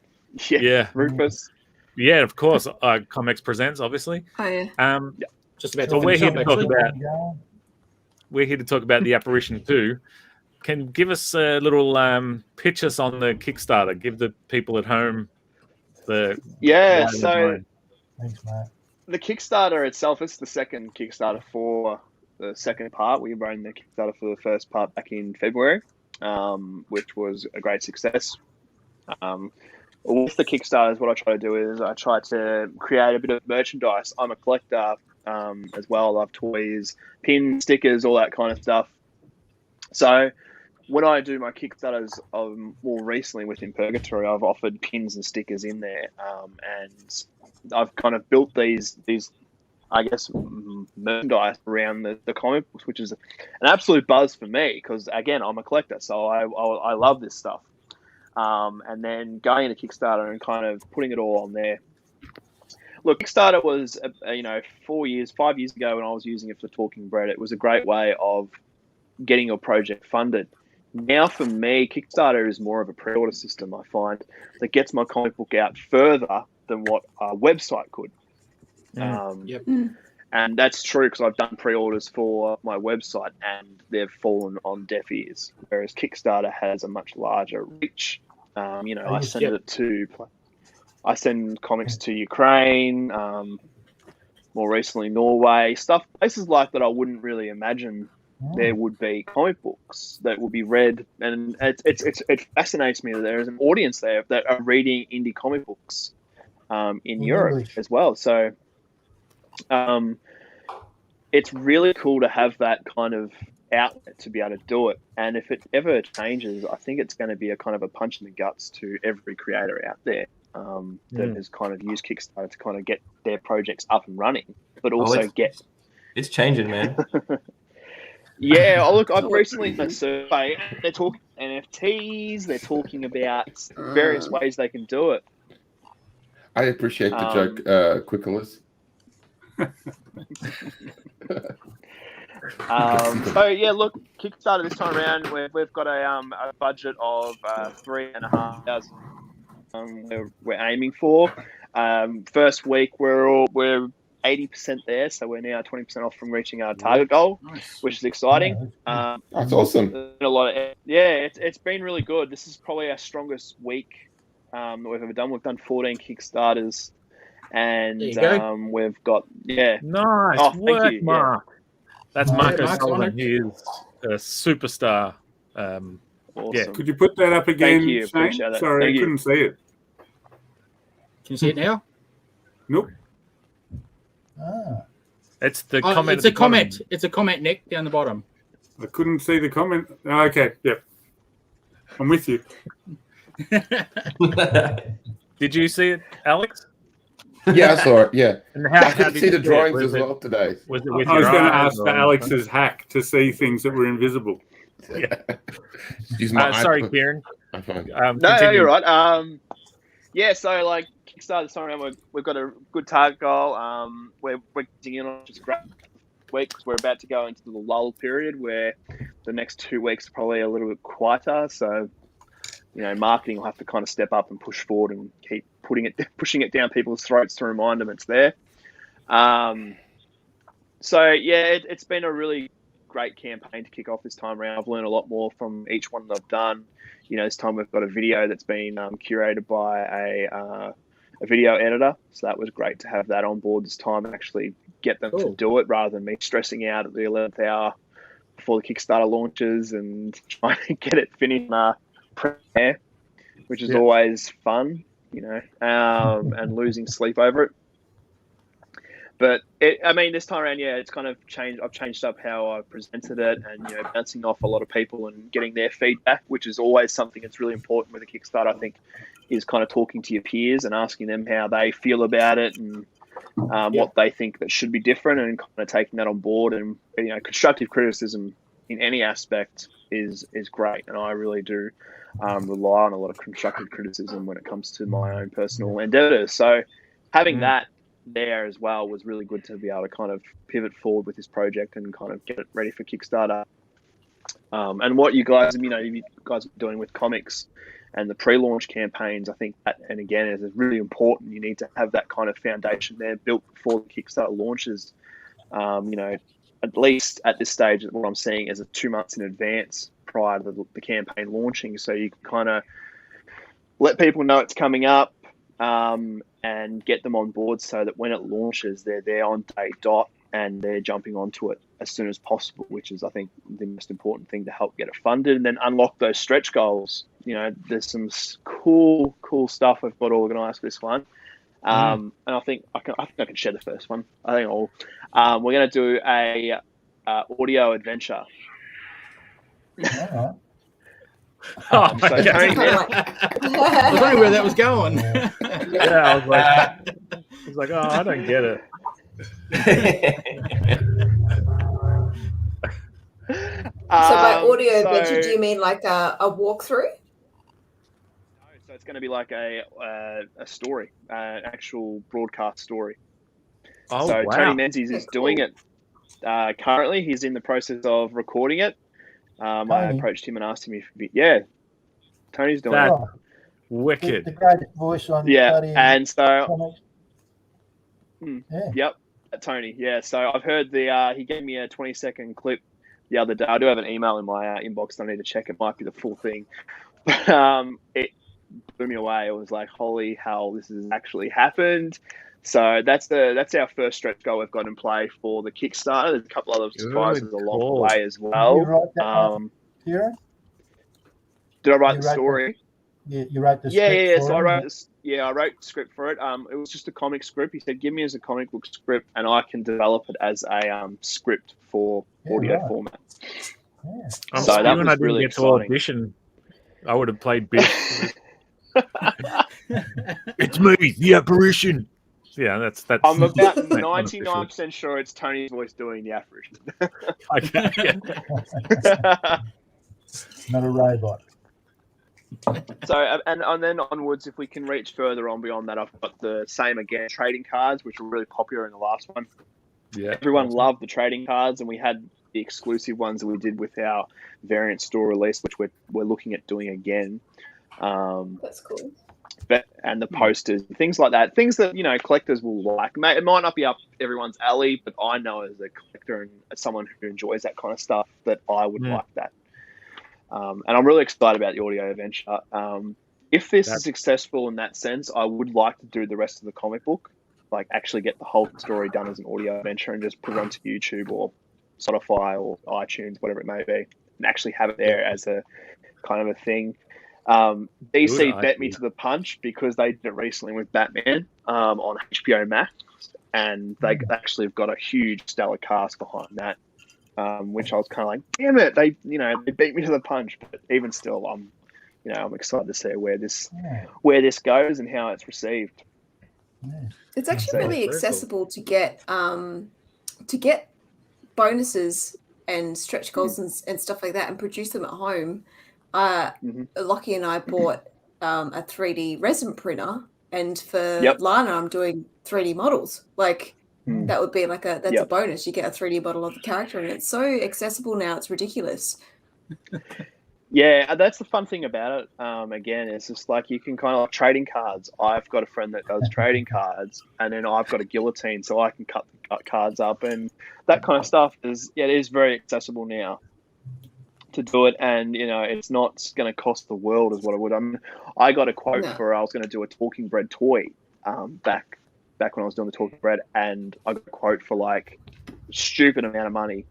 S3: Yeah.
S4: Rufus.
S3: Yeah, of course. ComX presents, obviously.
S7: Oh yeah.
S2: Just about
S3: So
S2: to
S3: we're here
S2: finish
S3: to
S2: up,
S3: talk
S2: actually.
S3: about. We're here to talk about the Apparition 2. Can give us a little pitch us on the Kickstarter. Give the people at home the
S4: So
S8: Thanks, Matt.
S4: the Kickstarter itself is the second Kickstarter for the second part. We ran the Kickstarter for the first part back in February, which was a great success. With the Kickstarters, what I try to do is I try to create a bit of merchandise. I'm a collector as well. I love toys, pins, stickers, all that kind of stuff. So when I do my Kickstarters, more recently within Purgatory, I've offered pins and stickers in there, and I've kind of built these I guess, merchandise around the comic books, which is an absolute buzz for me because, again, I'm a collector, so I love this stuff. And then going into Kickstarter and kind of putting it all on there. Look, Kickstarter was, 5 years ago when I was using it for Talking Bread. It was a great way of getting your project funded. Now, for me, Kickstarter is more of a pre-order system, I find, that gets my comic book out further than what a website could. And that's true because I've done pre-orders for my website and they've fallen on deaf ears, whereas Kickstarter has a much larger reach. I send comics to Ukraine, more recently Norway, places like that I wouldn't really imagine there would be comic books that would be read, and it fascinates me that there is an audience there that are reading indie comic books in Europe as well. So it's really cool to have that kind of outlet to be able to do it. And if it ever changes, I think it's going to be a kind of a punch in the guts to every creator out there that has kind of used Kickstarter to kind of get their projects up and running, but also
S9: it's changing, man.
S4: Yeah, look, I've recently done a survey. They're talking NFTs. They're talking about various ways they can do it.
S6: I appreciate the joke, Quickless.
S4: So yeah, look, Kickstarter this time around, we've got a budget of $3,500. We're aiming for. First week we're 80% there, so we're now 20% off from reaching our target goal, which is exciting.
S6: That's awesome.
S4: It's been really good. This is probably our strongest week that we've ever done. We've done 14 Kickstarters, and we've got
S3: nice work, Mark. That's Marcus Sullivan. He is a superstar.
S4: Awesome.
S5: Could you put that up again,
S4: Thank you.
S5: Shane?
S4: Appreciate that.
S5: Sorry, I couldn't see it.
S2: Can you see it now?
S5: Nope.
S3: It's the comment.
S2: It's a comment. It's a comment, Nick, down the bottom.
S5: I couldn't see the comment. Oh, okay, yep. I'm with you.
S3: Did you see it, Alex?
S6: Yeah, I saw it. Yeah,
S3: and
S6: I could see the drawings as well today.
S3: Was it with
S5: I was going to ask for
S3: or...
S5: Alex's hack to see things that were invisible.
S3: Yeah.
S6: Sorry,
S3: Kieran.
S4: No, you're right. Yeah, so like Kickstarter this time around, we've got a good target goal. We're getting in on just great week because we're about to go into the lull period where the next 2 weeks are probably a little bit quieter. So, marketing will have to kind of step up and push forward and keep pushing it down people's throats to remind them it's there. So yeah, it's been a really great campaign to kick off this time around. I've learned a lot more from each one that I've done. This time we've got a video that's been curated by a video editor, so that was great to have that on board this time and actually get them to do it rather than me stressing out at the 11th hour before the Kickstarter launches and trying to get it finished premiere, which is always fun, and losing sleep over it. But this time around, it's kind of changed. I've changed up how I presented it, and bouncing off a lot of people and getting their feedback, which is always something that's really important with a Kickstarter. I think is kind of talking to your peers and asking them how they feel about it and what they think that should be different, and kind of taking that on board. And constructive criticism in any aspect is great, and I really do rely on a lot of constructive criticism when it comes to my own personal endeavors. So having that there as well was really good to be able to kind of pivot forward with this project and kind of get it ready for Kickstarter. And what you guys are doing with ComX and the pre-launch campaigns, I think that, and again, is really important. You need to have that kind of foundation there built before the Kickstarter launches. At least at this stage, what I'm seeing is 2 months in advance prior to the campaign launching, so you can kind of let people know it's coming up. And get them on board so that when it launches, they're there on day dot and they're jumping onto it as soon as possible, which is, I think, the most important thing to help get it funded and then unlock those stretch goals. There's some cool stuff I've got organised for this one. And I think I can share the first one. I think we're going to do a audio adventure.
S2: I was wondering where that was going.
S3: I was like, I don't get it.
S7: So by audio adventure, do you mean like a walkthrough?
S4: So it's going to be like a story, an actual broadcast story.
S3: Oh,
S4: so
S3: wow.
S4: Tony Menzies is doing it currently. He's in the process of recording it. I approached him and asked him if Tony's doing it.
S3: Wicked.
S8: The greatest voice on
S4: and so
S8: Yep,
S4: Tony. Yeah, so I've heard he gave me a 20-second clip the other day. I do have an email in my inbox. I need to check. It might be the full thing. But it blew me away. It was like, holy hell, this has actually happened. So that's our first stretch goal we've got in play for the Kickstarter. There's a couple other surprises along the way as well.
S8: Did you write that, Kieran?
S4: Did I write the story?
S8: You wrote the script.
S4: Yeah. So I wrote this. Yeah, I wrote the script for it. It was just a comic script. He said, "Give me as a comic book script, and I can develop it as a script for audio format."
S3: Yeah.
S4: So that was really exciting.
S3: To audition, I would have played Biff. It's me, the Apparition. Yeah, that's.
S4: I'm about 99% sure it's Tony's voice doing the Apparition.
S3: Okay.
S8: Not a robot.
S4: So and then onwards, if we can reach further on beyond that, I've got the same again trading cards, which were really popular in the last one.
S3: Yeah,
S4: everyone loved the trading cards, and we had the exclusive ones that we did with our variant store release, which we're looking at doing again.
S7: That's cool.
S4: And the posters, things like that, things that collectors will like. It might not be up everyone's alley, but I know as a collector and as someone who enjoys that kind of stuff that I would like that. And I'm really excited about the audio adventure. If this is successful in that sense, I would like to do the rest of the comic book, like actually get the whole story done as an audio adventure and just put it onto YouTube or Spotify or iTunes, whatever it may be, and actually have it there as a kind of a thing. DC bet me to the punch because they did it recently with Batman on HBO Max, and they actually have got a huge stellar cast behind that, which I was kind of like, damn it, they beat me to the punch. But even still, I'm excited to see where this goes and how it's received.
S7: It's actually really accessible to get bonuses and stretch goals and stuff like that and produce them at home. Lockie and I bought a 3D resin printer, and for Lana, I'm doing 3D models. Like that would be like a bonus. You get a 3D model of the character, and it's so accessible now. It's ridiculous.
S4: Yeah, that's the fun thing about it. Again, it's just like you can kind of like trading cards. I've got a friend that does trading cards, and then I've got a guillotine, so I can cut cards up, and that kind of stuff it is very accessible now to do it, and it's not going to cost the world as what it would. I mean, I got a quote for I was going to do a Talking Bread toy back when I was doing the Talking Bread, and I got a quote for like stupid amount of money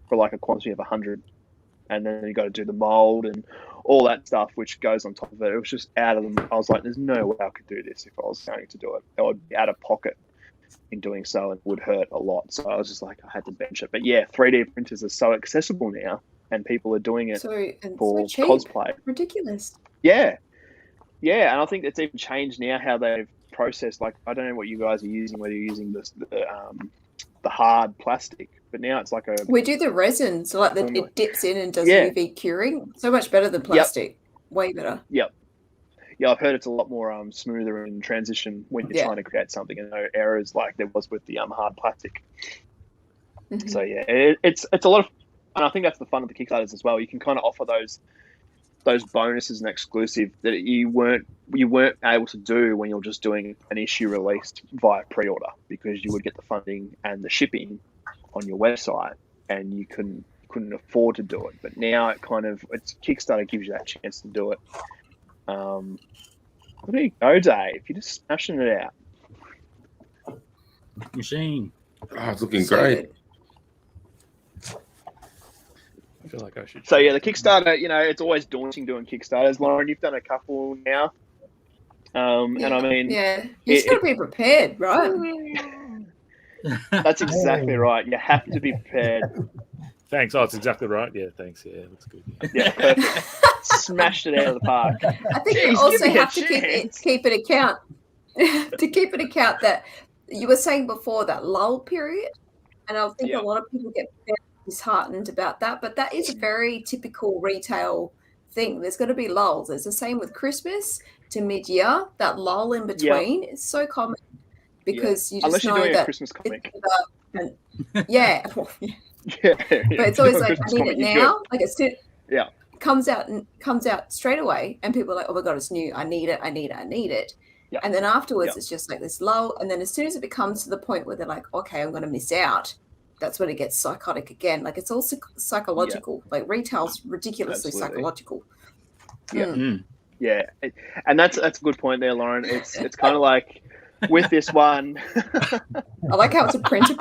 S4: for like a quantity of 100, and then you got to do the mold and all that stuff which goes on top of it. It was just out of them. I was like, there's no way I could do this if I was going to do it. I would be out of pocket in doing so, and it would hurt a lot. So I was just like, I had to bench it. But yeah, 3D printers are so accessible now, and people are doing it for cosplay.
S7: Ridiculous.
S4: Yeah, and I think it's even changed now how they've processed. Like, I don't know what you guys are using, whether you're using the hard plastic, but now it's like
S7: we do the resin, so like it dips in and does UV curing. So much better than plastic. Way better.
S4: Yeah, I've heard it's a lot more smoother in transition when you're trying to create something, and no errors like there was with the hard plastic. So yeah, it's a lot of. And I think that's the fun of the Kickstarters as well. You can kind of offer those bonuses and exclusive that you weren't able to do when you're just doing an issue released via pre-order, because you would get the funding and the shipping on your website, and you couldn't afford to do it. But now Kickstarter gives you that chance to do it. There you go, Dave. You're just smashing it out.
S2: Machine.
S6: Oh, it's looking great.
S3: I feel like I should.
S4: So yeah, the Kickstarter, it's always daunting doing Kickstarters. Lauren, you've done a couple now, and I mean,
S7: you just got to be prepared, right?
S4: That's exactly right. You have to be prepared.
S3: Thanks. Oh, it's exactly right. Yeah, thanks. Yeah, that's good.
S4: Yeah, perfect. Smashed it out of the park.
S7: I think you also have to keep an account that you were saying before, that lull period, and I think a lot of people get disheartened about that, but that is a very typical retail thing. There's going to be lulls. It's the same with Christmas to mid-year. That lull in between is so common because you just
S4: unless
S7: know
S4: you're doing
S7: that
S4: a Christmas comic.
S7: But it's always like, I need it now. Like it comes out straight away, and people are like, oh my god, it's new. I need it. Yeah. And then afterwards, it's just like this lull. And then as soon as it becomes to the point where they're like, okay, I'm going to miss out, that's when it gets psychotic again. Like, it's all psychological. Like, retail's ridiculously psychological.
S4: Yeah, and that's a good point there, Lauren. It's kind of like with this one.
S7: I like how it's a printer,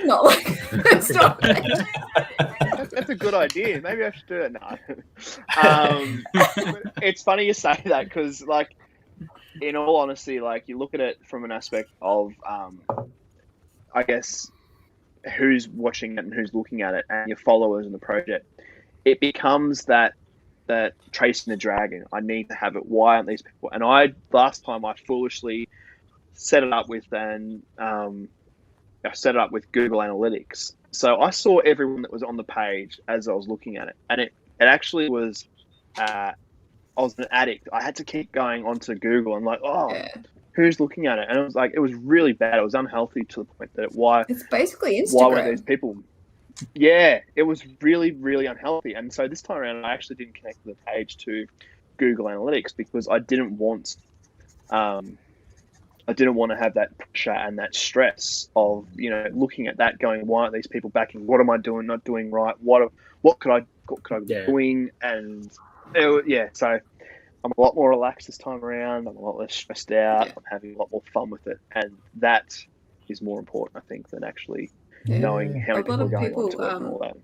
S7: not like it's not.
S4: That's a good idea. Maybe I should do it now. It's funny you say that because, like, in all honesty, like, you look at it from an aspect of, I guess, who's watching it and who's looking at it, and your followers in the project. It becomes that chasing the dragon. I need to have it. Why aren't these people? And last time I foolishly set it up with Google Analytics. So I saw everyone that was on the page as I was looking at it, and it actually was I was an addict. I had to keep going onto Google and like, who's looking at it? And it was really bad. It was unhealthy to the point that
S7: It's basically
S4: why were
S7: Instagram.
S4: these people? Yeah, it was really, really unhealthy. And so this time around, I actually didn't connect the page to Google Analytics because I didn't want to have that pressure and that stress of, looking at that going, why aren't these people backing? What am I doing? Not doing right? What could I be doing? And so I'm a lot more relaxed this time around. I'm a lot less stressed out. I'm having a lot more fun with it. And that is more important, I think, than actually knowing how many people are going onto it and all that.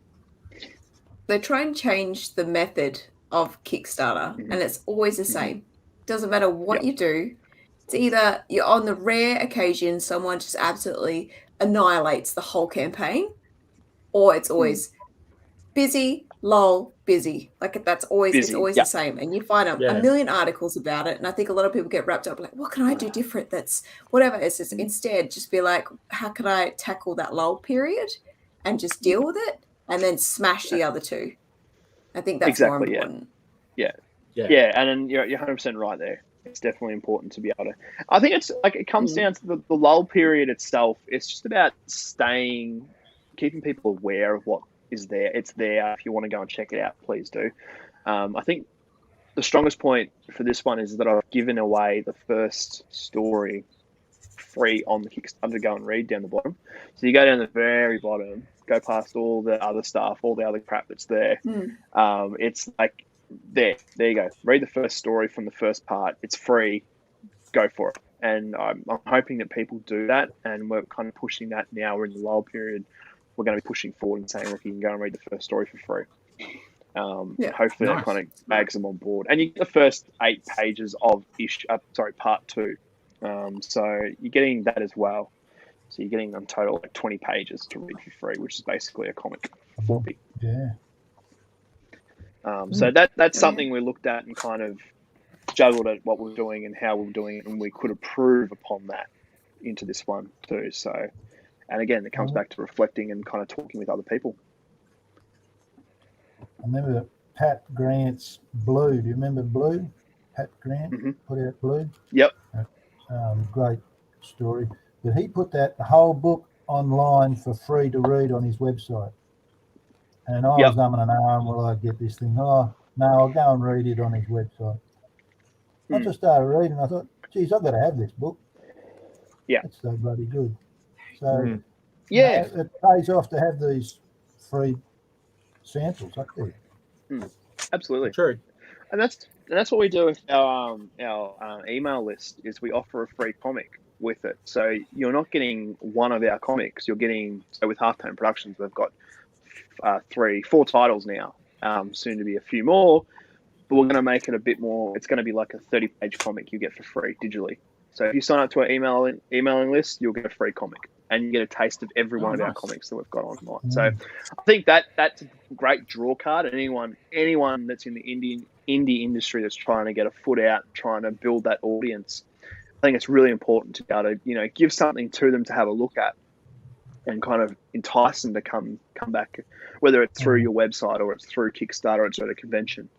S7: They try and change the method of Kickstarter, and it's always the same. Doesn't matter what you do. It's either you're on the rare occasion someone just absolutely annihilates the whole campaign, or it's always busy, lull, busy. Like that's always
S4: busy.
S7: It's always the same. And you find a million articles about it. And I think a lot of people get wrapped up like, what can I do different? That's whatever. It's just instead just be like, how can I tackle that lull period and just deal with it and then smash the other two? I think that's more important.
S4: Yeah. And then you're 100% right there. It's definitely important to be able to. I think it's like it comes down to the lull period itself. It's just about keeping people aware of what is there. It's there. If you want to go and check it out, please do. I think the strongest point for this one is that I've given away the first story free on the Kickstarter to go and read down the bottom. So you go down the very bottom, go past all the other stuff, all the other crap that's there. It's like there you go. Read the first story from the first part. It's free. Go for it. And I'm hoping that people do that. And we're kind of pushing that now. We're in the lull period. We're going to be pushing forward and saying, look, you can go and read the first story for free. Hopefully that kind of bags them on board. And you get the first 8 pages of part 2. So you're getting that as well. So you're getting in total like 20 pages to read for free, which is basically a comic for $40.
S8: Yeah.
S4: So that's something we looked at and kind of juggled at what we're doing and how we're doing it, and we could improve upon that into this one too. So, and again, it comes back to reflecting and kind of talking with other people.
S8: I remember Pat Grant's Blue. Do you remember Blue? Pat Grant put out Blue.
S4: Yep.
S8: Great story. But he put the whole book online for free to read on his website. And I was umming and ahhing, will I get this thing? Oh, no, I'll go and read it on his website. I just started reading. I thought, geez, I've got to have this book.
S4: Yeah.
S8: It's so bloody good. So, it pays off to have these free samples up there.
S4: Absolutely.
S2: True.
S4: And that's what we do with our email list is we offer a free comic with it. So you're not getting one of our comics. You're getting, so with Halftone Productions, we've got 4 titles now, soon to be a few more, but we're going to make it a bit more. It's going to be like a 30-page comic you get for free digitally. So if you sign up to our emailing list, you'll get a free comic and you get a taste of every one of our comics that we've got online. So I think that's a great draw card. And anyone that's in the indie industry that's trying to get a foot out, trying to build that audience, I think it's really important to be able to, give something to them to have a look at and kind of entice them to come back, whether it's through your website or it's through Kickstarter or it's at a convention.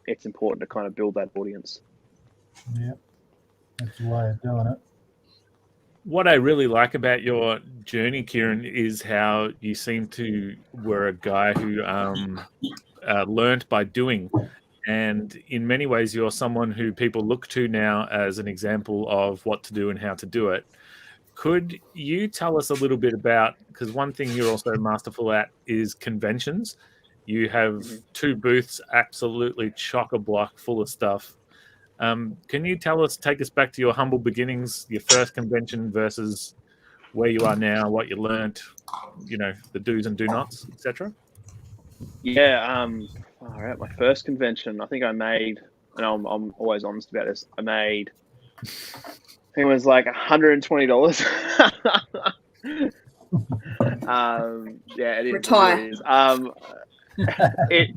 S4: It's important to kind of build that audience.
S8: Yeah, that's the way of doing it.
S3: What I really like about your journey, Kieran, is how you seem to were a guy who learnt by doing. And in many ways, you're someone who people look to now as an example of what to do and how to do it. Could you tell us a little bit about, because one thing you're also masterful at is conventions. You have 2 booths absolutely chock-a-block full of stuff. Can you take us back to your humble beginnings, your first convention versus where you are now, what you learnt, the do's and do nots, etc.?
S4: Yeah, all right, my first convention, I think I made, and I'm always honest about this, I made, I think it was like $120. It is.
S7: Retire.
S4: It is.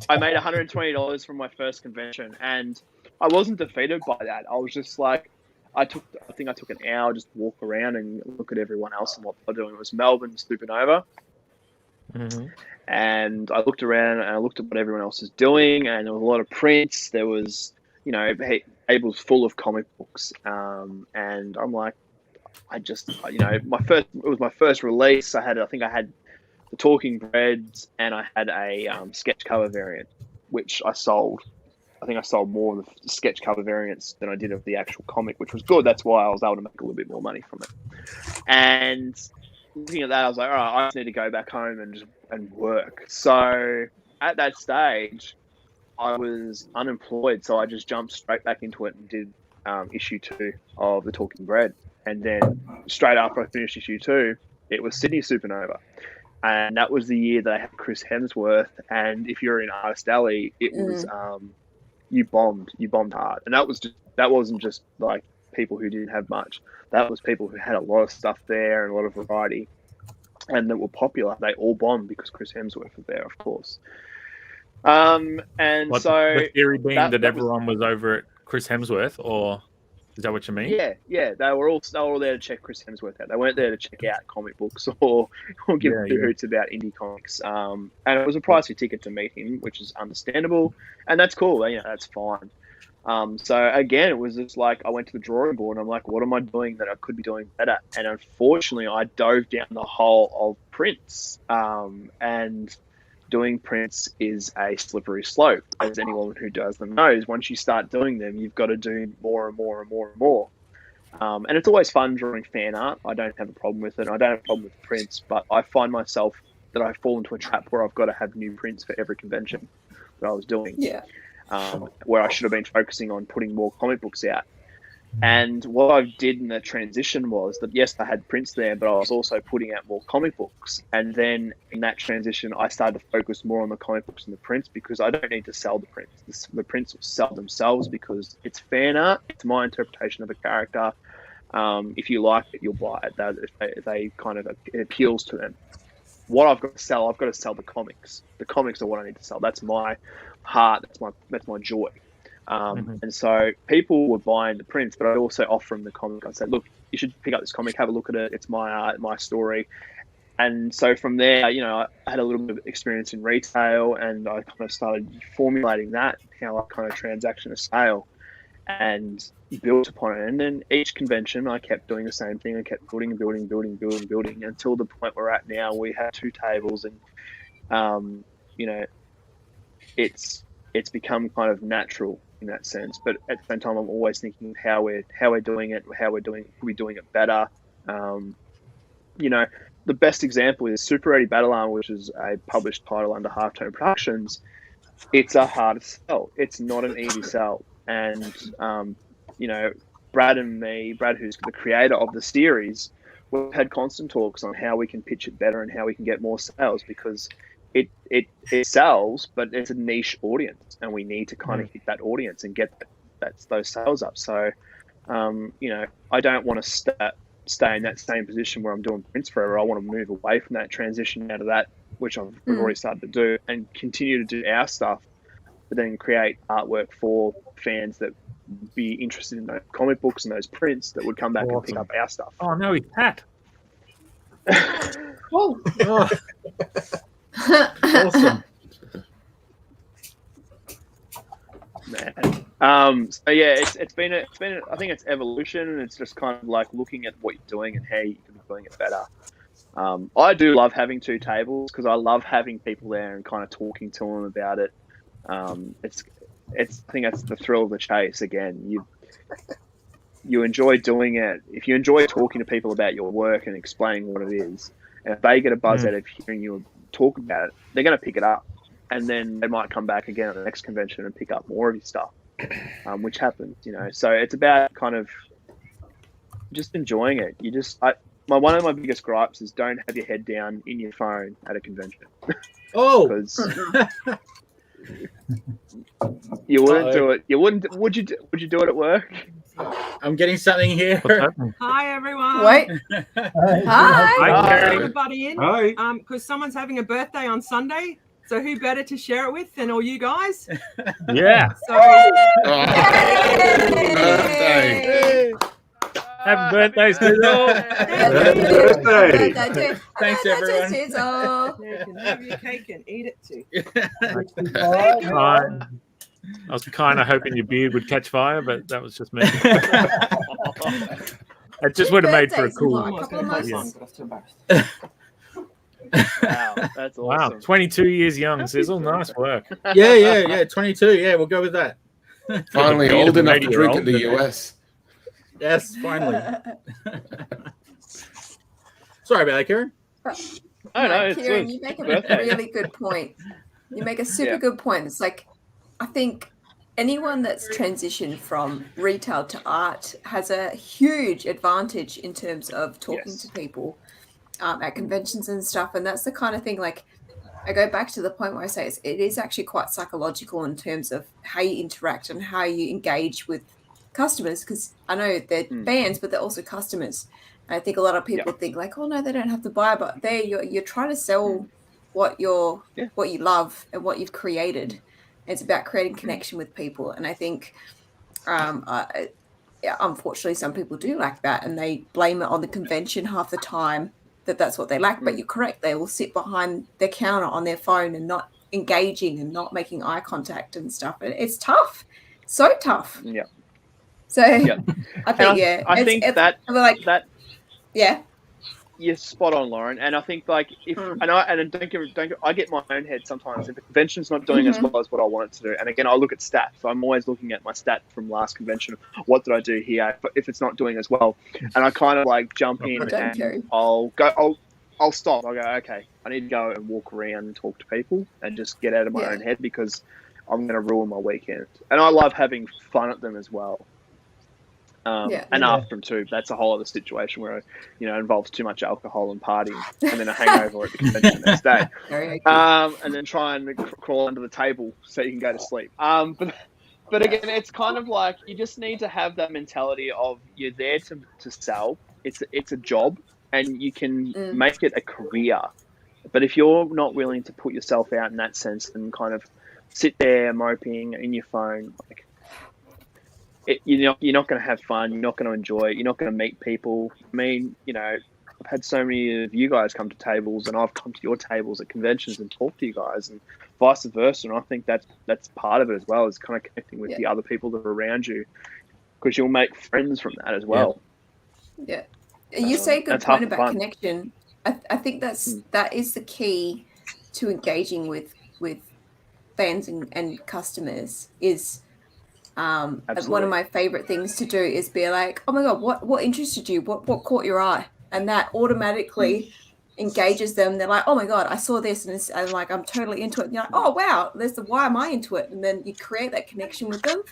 S4: I made $120 from my first convention, and I wasn't defeated by that. I was just like, I think I took an hour just to walk around and look at everyone else and what they're doing. It was Melbourne Supernova. And I looked around and I looked at what everyone else was doing, and there was a lot of prints. There was, tables full of comic books, and I'm like, I just, it was my first release. I think I had the Talking Breads, and I had a sketch cover variant, which I sold. I think I sold more of the sketch cover variants than I did of the actual comic, which was good. That's why I was able to make a little bit more money from it. And looking at that, I was like, all right, I just need to go back home and work. So at that stage, I was unemployed, so I just jumped straight back into it and did issue 2 of The Talking Bread. And then straight after I finished issue 2, it was Sydney Supernova. And that was the year that I had Chris Hemsworth. And if you're in Artist Alley, it was you bombed hard. And that wasn't just like people who didn't have much. That was people who had a lot of stuff there and a lot of variety, and that were popular. They all bombed because Chris Hemsworth was there, of course. And
S3: the theory being that everyone was over at Chris Hemsworth, or is that what you mean?
S4: Yeah. They were all there to check Chris Hemsworth out. They weren't there to check out comic books or give two hoots about indie comics. And it was a pricey ticket to meet him, which is understandable, and that's cool. That's fine. So again, it was just like I went to the drawing board and I'm like, what am I doing that I could be doing better? And unfortunately, I dove down the hole of prints. And doing prints is a slippery slope, as anyone who does them knows. Once you start doing them, you've got to do more and more and more and more. And it's always fun drawing fan art. I don't have a problem with it. I don't have a problem with prints, but I find myself that I fall into a trap where I've got to have new prints for every convention that I was doing.
S7: Yeah.
S4: Where I should have been focusing on putting more comic books out. And what I did in the transition was that, yes, I had prints there, but I was also putting out more comic books. And then in that transition, I started to focus more on the comic books and the prints, because I don't need to sell the prints. The prints will sell themselves because it's fan art. It's my interpretation of a character. If you like it, you'll buy it. It appeals to them. What I've got to sell the comics. The comics are what I need to sell. That's my heart. That's my joy. And so people were buying the prints, but I'd also offer them the comic. I'd say, look, you should pick up this comic, have a look at it. It's my art, my story. And so from there, I had a little bit of experience in retail, and I kind of started formulating that, how I kind of transaction a sale, and built upon it. And then each convention, I kept doing the same thing. I kept building until the point we're at now. We have 2 tables, and it's become kind of natural in that sense. But at the same time, I'm always thinking how we're doing it, could we doing it better. The best example is Super 80 Battle Armor, which is a published title under Halftone Productions. It's a hard sell. It's not an easy sell. And, Brad and me, Brad, who's the creator of the series, we've had constant talks on how we can pitch it better and how we can get more sales, because it sells, but it's a niche audience, and we need to kind of hit that audience and get those sales up. So, I don't want to stay in that same position where I'm doing prints forever. I want to move away from that, transition out of that, which I've already started to do, and continue to do our stuff, but then create artwork for fans that would be interested in those comic books and those prints that would come back and pick up our stuff.
S3: Oh, no, he's Pat.
S2: Oh. Awesome.
S4: Man. So yeah, it's been I think it's evolution, and it's just kind of like looking at what you're doing and how you can be doing it better. I do love having 2 tables, because I love having people there and kind of talking to them about it. I think that's the thrill of the chase. Again, you enjoy doing it. If you enjoy talking to people about your work and explaining what it is, and if they get a buzz out of hearing you talk about it, they're going to pick it up, and then they might come back again at the next convention and pick up more of your stuff, which happens, So it's about kind of just enjoying it. One of my biggest gripes is don't have your head down in your phone at a convention.
S2: Oh,
S4: because you wouldn't do it. You wouldn't. Would you do it at work?
S2: I'm getting something here.
S10: Hi, everyone.
S7: Wait.
S10: Hi, everybody in.
S5: Hi.
S10: Because someone's having a birthday on Sunday, so who better to share it with than all you guys?
S3: Yeah.
S10: So,
S6: Birthday.
S3: Happy birthday, Sizzle.
S5: Happy birthday.
S2: Thanks, everyone.
S10: You can have your cake and eat it too.
S3: I was kind of hoping your beard would catch fire, but that was just me. It just would have made for a cool.
S4: Wow, that's awesome.
S3: Wow, 22 years young, Sizzle. Nice work.
S2: Yeah. 22. Yeah, we'll go with that.
S6: Finally, old enough to drink in the US.
S2: Yes, finally. Sorry about that, Kieran.
S4: Oh, no, it's
S7: Kieran,
S4: good.
S7: you make a
S4: Birthday.
S7: really good point. You make a super good point. It's like, I think anyone that's transitioned from retail to art has a huge advantage in terms of talking to people at conventions and stuff. And that's the kind of thing, like, I go back to the point where I say it is actually quite psychological in terms of how you interact and how you engage with customers, because I know they're fans, but they're also customers. And I think a lot of people think like, oh no, they don't have to buy, but there you're trying to sell what you love and what you've created. It's about creating connection with people, and I think unfortunately some people do lack that, and they blame it on the convention half the time that's what they lack. But you're correct, they will sit behind their counter on their phone and not engaging and not making eye contact and stuff, and it's tough, so tough. So I think
S4: you're spot on, Lauren. And I think like if I get my own head sometimes if the convention's not doing as well as what I want it to do. And again, I look at stats. So I'm always looking at my stat from last convention. What did I do here? If it's not doing as well, and I kind of like jump in and I'll stop. I'll go, okay, I need to go and walk around and talk to people and just get out of my own head, because I'm going to ruin my weekend. And I love having fun at them as well. And after them too. That's a whole other situation where, you know, it involves too much alcohol and partying, and then a hangover at the convention the next day. And then try and crawl under the table so you can go to sleep. But again, it's kind of like you just need to have that mentality of you're there to sell. It's a job, and you can make it a career. But if you're not willing to put yourself out in that sense and kind of sit there moping in your phone, like, you're not going to have fun. You're not going to enjoy it. You're not going to meet people. I mean, you know, I've had so many of you guys come to tables, and I've come to your tables at conventions and talk to you guys, and vice versa. And I think that's part of it as well, is kind of connecting with the other people that are around you, because you'll make friends from that as well.
S7: Yeah, you say a good point about connection. I think that is the key to engaging with fans and customers. Is one of my favorite things to do is be like, oh my god, what interested you, what caught your eye, and that automatically engages them. They're like, oh my god, I saw this, and like, I'm totally into it. And you're like, oh wow, why am I into it? And then you create that connection with them.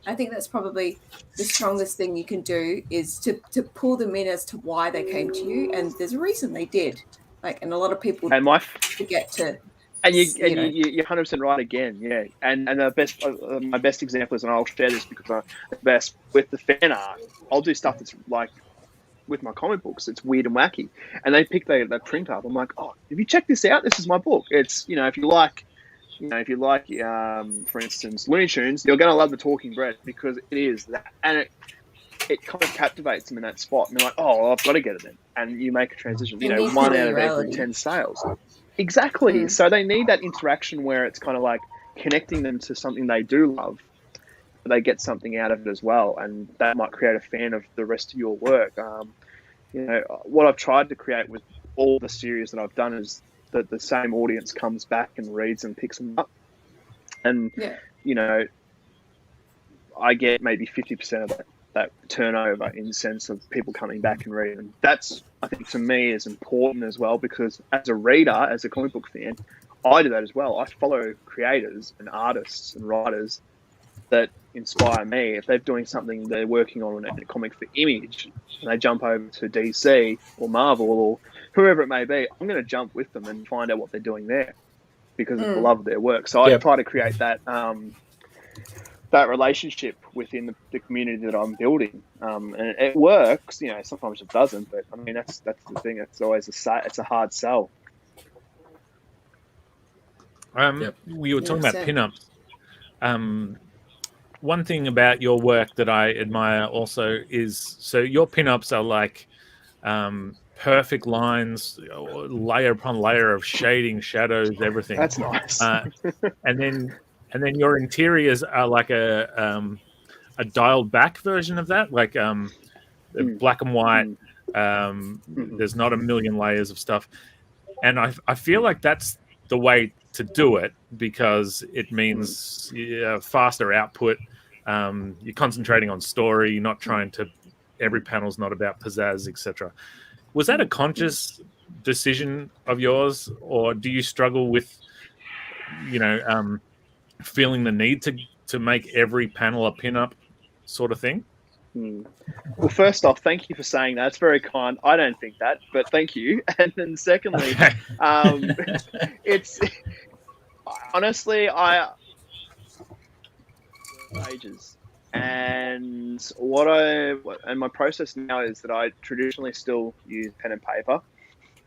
S7: I think that's probably the strongest thing you can do, is to pull them in as to why they came to you, and there's a reason they did. Like, and a lot of people forget to.
S4: And you're 100% right again, yeah. And the best, my best example is, and I'll share this because I'm the best with the fan art. I'll do stuff that's like with my comic books. It's weird and wacky, and they pick that print up. I'm like, oh, have you checked this out? This is my book. It's, you know, if you like, for instance, Looney Tunes, you're going to love the Talking Bread, because it is that, and it kind of captivates them in that spot. And they're like, oh, well, I've got to get it then. And you make a transition. You know, 1 out of every 10 sales. Exactly. So they need that interaction where it's kind of like connecting them to something they do love, but they get something out of it as well, and that might create a fan of the rest of your work. You know, what I've tried to create with all the series that I've done is that the same audience comes back and reads and picks them up, and you know, I get maybe 50% of that turnover in the sense of people coming back and reading. And that's, I think, to me, is important as well, because as a reader, as a comic book fan, I do that as well. I follow creators and artists and writers that inspire me. If they're doing something, they're working on a comic for Image, and they jump over to DC or Marvel or whoever it may be, I'm going to jump with them and find out what they're doing there, because of the love of their work. So I try to create that that relationship within the community that I'm building, and it works. You know, sometimes it doesn't, but I mean, that's the thing. It's always it's a hard sell.
S3: We were talking about pinups. one thing about your work that I admire also is so your pinups are like perfect lines, layer upon layer of shading, shadows, everything.
S4: That's nice.
S3: and then your interiors are like a dialed back version of that, like black and white. There's not a million layers of stuff, and I feel like that's the way to do it because it means faster output. You're concentrating on story. You're not trying to. Every panel's not about pizzazz, etc. Was that a conscious decision of yours, or do you struggle with, feeling the need to make every panel a pinup sort of thing?
S4: Well, first off, thank you for saying that. It's very kind. I don't think that, but thank you. And then secondly, it's honestly, pages. And my process now is that I traditionally still use pen and paper.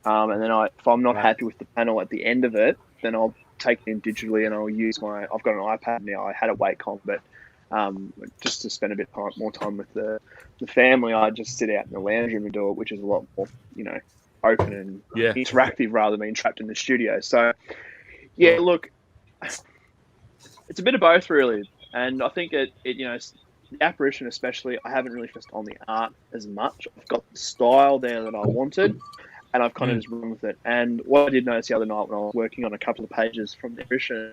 S4: And then if I'm not happy with the panel at the end of it, then I'll take it in digitally and I'll use I've got an iPad now. I had a Wacom, but just to spend a bit more time with the family, I just sit out in the lounge room and do it, which is a lot more, open and interactive rather than being trapped in the studio. So, yeah, look, it's a bit of both really. And I think the Apparition especially, I haven't really focused on the art as much. I've got the style there that I wanted, and I've kind of just run with it. And what I did notice the other night when I was working on a couple of pages from the Apparition,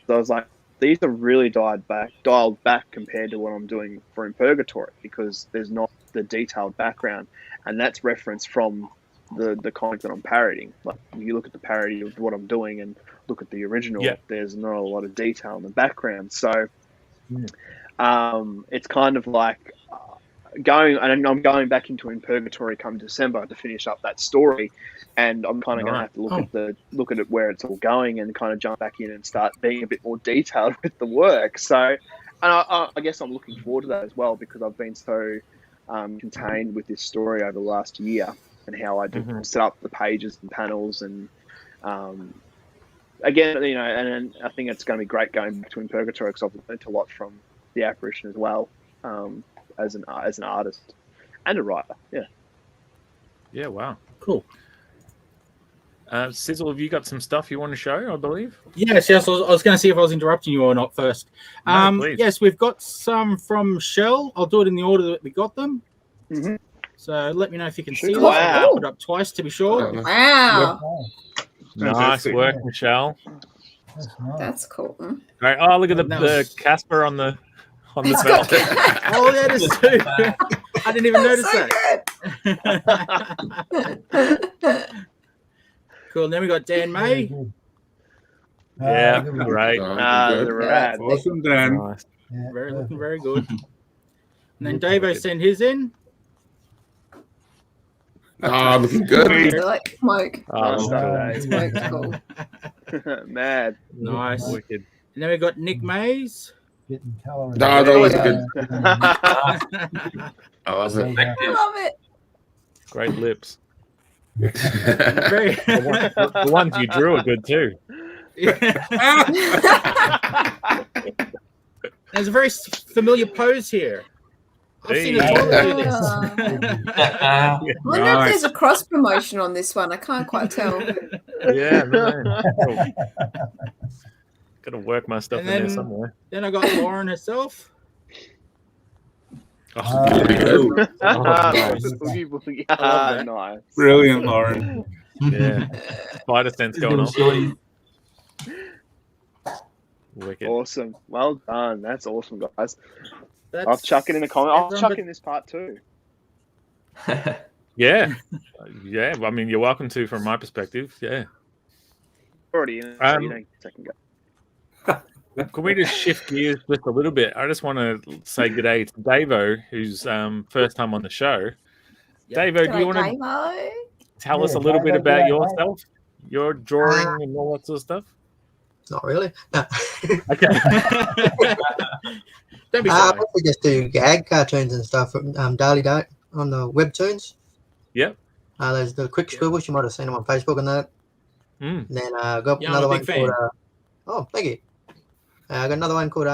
S4: I was like, these are really dialed back compared to what I'm doing for In Purgatory, because there's not the detailed background, and that's referenced from the comic that I'm parodying. Like, you look at the parody of what I'm doing and look at the original, there's not a lot of detail in the background. So it's kind of like I'm going back into In Purgatory come December to finish up that story, and I'm kind of going to have to look at it where it's all going and kind of jump back in and start being a bit more detailed with the work. So, and I guess I'm looking forward to that as well, because I've been so contained with this story over the last year and how I set up the pages and panels, and again, and I think it's going to be great going back to In Purgatory because I've learned a lot from the Apparition as well, as an artist and a writer.
S3: Yeah, wow,
S2: cool.
S3: Sizzle, have you got some stuff you want to show, I believe?
S2: Yes. I was going to see if I was interrupting you or not first.
S3: No,
S2: yes, we've got some from Shell. I'll do it in the order that we got them. So let me know if you can see them. I'll put it up twice to be sure.
S7: Wow.
S3: Nice work, Michelle.
S7: That's cool.
S3: Great. Oh, look at the Casper on the belt.
S2: Oh, that is too. I didn't even notice that. Cool. And then we got Dan May.
S3: Yeah, great.
S5: Awesome, Dan.
S3: Nice.
S2: Looking very good. And then Davo sent his in.
S6: Looking good.
S7: I like smoke.
S4: Smoke's
S7: cool.
S4: Mad.
S2: Nice.
S3: Wicked.
S2: And then we got Nick Mays.
S8: Getting colour.
S6: No, that was good.
S9: I wasn't.
S7: I love it.
S3: Great lips. The ones you drew are good too.
S2: There's a very familiar pose here. I've seen a toilet do this.
S7: I wonder if there's a cross promotion on this one. I can't quite tell.
S3: Yeah, man. Got to work my stuff in there somewhere.
S2: Then I got Lauren herself.
S4: Nice.
S5: Brilliant, Lauren.
S3: Yeah. Spider sense going on. Wicked.
S4: Awesome. Well done. That's awesome, guys. I'll chuck it in the comment. I'll chuck in this part too.
S3: Yeah. Yeah. I mean, you're welcome to from my perspective. Yeah.
S4: Already in it, so you don't second go.
S3: Can we just shift gears just a little bit? I just want to say good day to Davo, who's first time on the show. Davo, do you want to tell us a little bit about yourself, your drawing and all that sort of stuff?
S11: Not really. No.
S2: Okay. Don't be shy.
S11: We just do gag cartoons and stuff from Daily Date on the webtoons.
S3: Yep.
S11: There's the quick scribbles. You might have seen them on Facebook and that. Then I got
S2: Yeah,
S11: another
S2: I'm a
S11: one
S2: big fan.
S11: called. Oh, thank you. I got another one called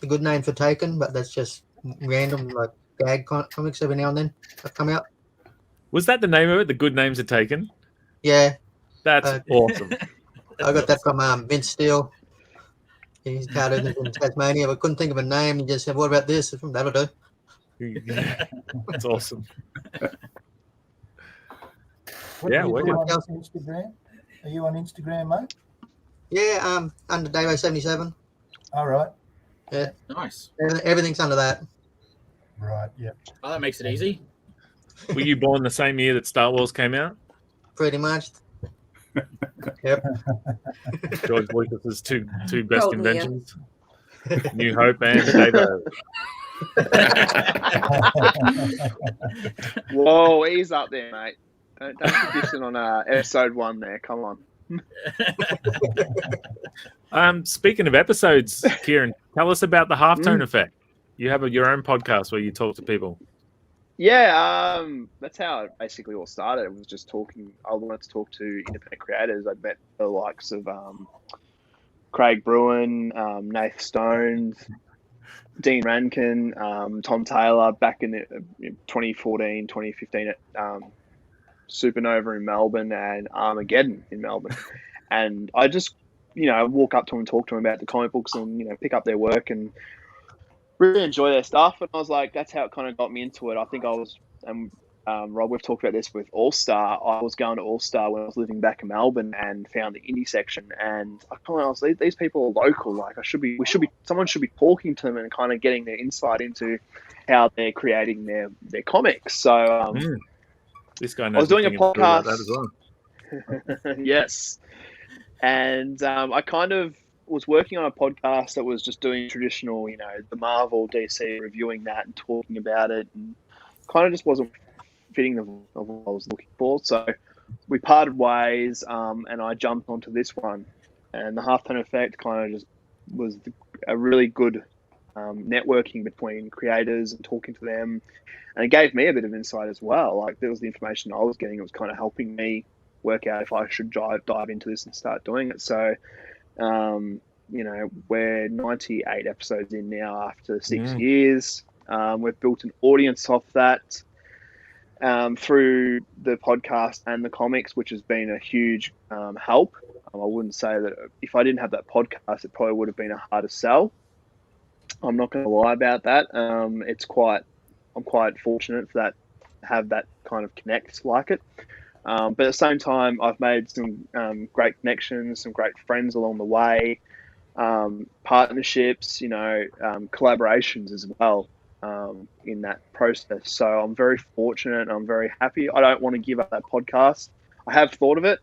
S11: a good name for Taken, but that's just random like gag comics every now and then that come out.
S3: Was that the name of it? The Good Names Are Taken?
S11: Yeah.
S3: That's awesome.
S11: I got that from Vince Steele. He's cartoon in Tasmania, but couldn't think of a name. He just said, "What about this?" That'll do.
S3: That's awesome.
S8: What
S3: Yeah,
S8: do you
S3: well,
S8: do on Instagram? Are you on Instagram, mate?
S11: Yeah, under Davo77.
S8: All right.
S11: Yeah.
S2: Nice.
S11: Everything's under that.
S8: Right, yeah.
S2: Oh, that makes it easy.
S3: Were you born the same year that Star Wars came out?
S11: Pretty much. Yep.
S3: George Lucas's two best
S7: Probably, yeah.
S3: inventions. New Hope and Davo.
S4: Whoa, he's up there, mate. Don't condition on episode 1 there. Come on.
S3: Speaking of episodes, Kieran, tell us about the Halftone Effect. You have your own podcast where you talk to people.
S4: Yeah, that's how it basically all started. It was just talking. I wanted to talk to independent creators. I'd met the likes of Craig Bruin, Nath Stone, Dean Rankin, Tom Taylor back in 2014, 2015 at Supernova in Melbourne and Armageddon in Melbourne. And I just, walk up to them and talk to them about the comic books and, pick up their work and really enjoy their stuff. And I was like, that's how it kind of got me into it. I think I was, Rob, we've talked about this with All Star. I was going to All Star when I was living back in Melbourne and found the indie section. And I kind of was, these people are local. Like someone should be talking to them and kind of getting their insight into how they're creating their comics. So
S3: this guy knows
S4: I was doing a podcast
S3: about that as well.
S4: Yes. And I kind of was working on a podcast that was just doing traditional, the Marvel, DC, reviewing that and talking about it, and kind of just wasn't fitting of what I was looking for. So we parted ways, and I jumped onto this one. And the Halftone Effect kind of just was a really good networking between creators and talking to them. And it gave me a bit of insight as well. Like, there was the information I was getting. It was kind of helping me work out if I should dive into this and start doing it. So, we're 98 episodes in now after 6 years. We've built an audience off that through the podcast and the comics, which has been a huge help. I wouldn't say that if I didn't have that podcast, it probably would have been a harder sell. I'm not going to lie about that. I'm quite fortunate for that, have that kind of connect like it. But at the same time, I've made some great connections, some great friends along the way, partnerships, collaborations as well in that process. So I'm very fortunate. I'm very happy. I don't want to give up that podcast. I have thought of it,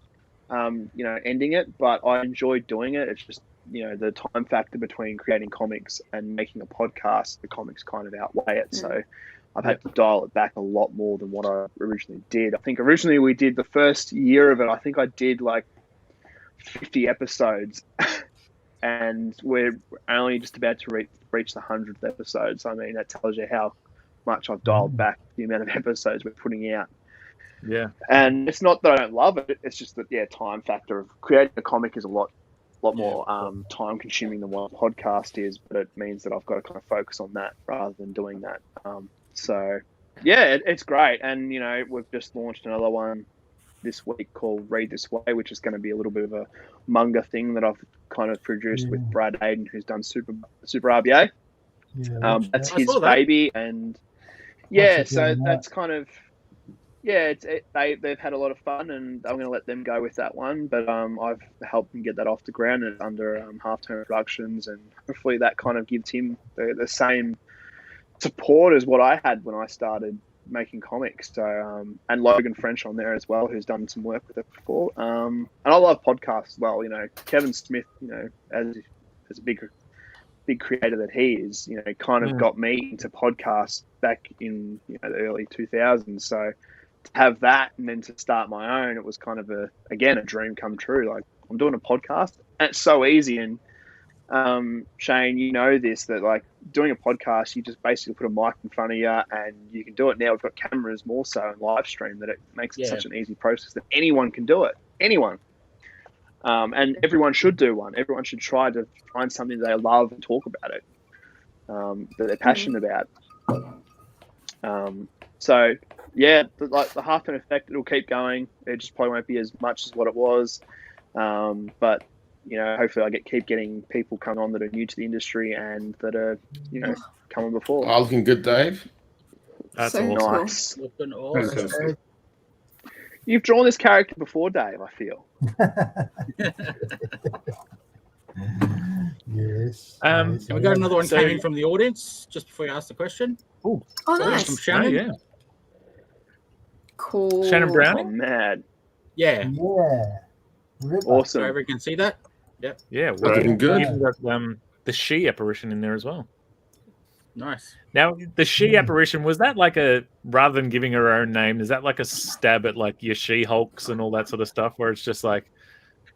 S4: ending it, but I enjoy doing it. It's just, the time factor between creating comics and making a podcast, the comics kind of outweigh it. So I've had to dial it back a lot more than what I originally did. I think originally we did the first year of it. I think I did like 50 episodes and we're only just about to reach the 100th episode. So, I mean, that tells you how much I've dialed back the amount of episodes we're putting out.
S3: Yeah.
S4: And it's not that I don't love it. It's just that, time factor of creating a comic is a lot more time consuming than what a podcast is, but it means that I've got to kind of focus on that rather than doing that. It's great. And, we've just launched another one this week called Read This Way, which is going to be a little bit of a manga thing that I've kind of produced with Brad Aiden, who's done Super RBA. That's his baby. And so that's kind of, they've had a lot of fun, and I'm going to let them go with that one. But I've helped him get that off the ground, and under Halftone Productions, and hopefully that kind of gives him the same support as what I had when I started making comics. So and Logan French on there as well, who's done some work with it before. And I love podcasts as well. Kevin Smith, as a big creator that he is, kind of got me into podcasts back in the early 2000s. So to have that and then to start my own, it was kind of a dream come true. Like, I'm doing a podcast and it's so easy. And Shane, this, that like doing a podcast, you just basically put a mic in front of you and you can do it now. We've got cameras more so and live stream, that it makes it such an easy process that anyone can do it. Anyone. And everyone should do one. Everyone should try to find something they love and talk about it. that they're passionate about. So yeah, like the Halftone effect, it'll keep going. It just probably won't be as much as what it was, but hopefully I keep getting people coming on that are new to the industry and that are coming before.
S6: Oh, looking good, Dave.
S3: That's
S7: So
S4: nice.
S2: Looking awesome.
S5: Fantastic.
S4: You've drawn this character before, Dave, I feel.
S8: Yes.
S2: And we got another one came in from the audience just before you asked the question.
S7: Oh,
S2: From
S7: nice.
S2: Shannon.
S3: yeah.
S7: Cool.
S3: Shannon
S4: Oh,
S3: Browning.
S4: mad.
S2: Yeah.
S8: Yeah. Ripper.
S2: So
S4: Awesome.
S2: everyone can see that. Yep.
S3: Yeah,
S6: Looking good.
S3: Even got the she apparition in there as well.
S2: Nice.
S3: Now, the she apparition, was that like rather than giving her own name, is that like a stab at like your She-Hulks and all that sort of stuff, where it's just like,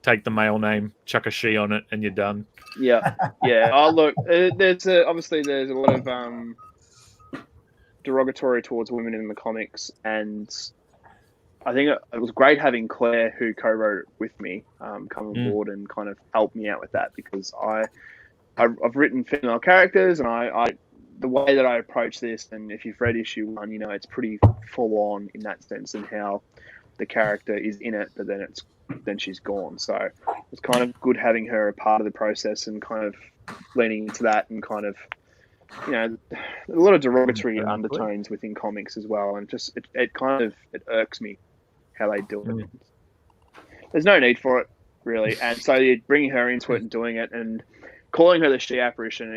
S3: take the male name, chuck a she on it, and you're done?
S4: Yeah. Oh, look, there's obviously there's a lot of derogatory towards women in the comics, and I think it was great having Claire, who co-wrote it with me, come on board and kind of help me out with that, because I've written female characters, and I the way that I approach this, and if you've read issue 1, it's pretty full on in that sense, and how the character is in it, but then she's gone. So it's kind of good having her a part of the process and kind of leaning into that, and kind of a lot of derogatory undertones within comics as well, and just it irks me how they do it. There's no need for it, really, and so you're bringing her into it and doing it and calling her the she apparition,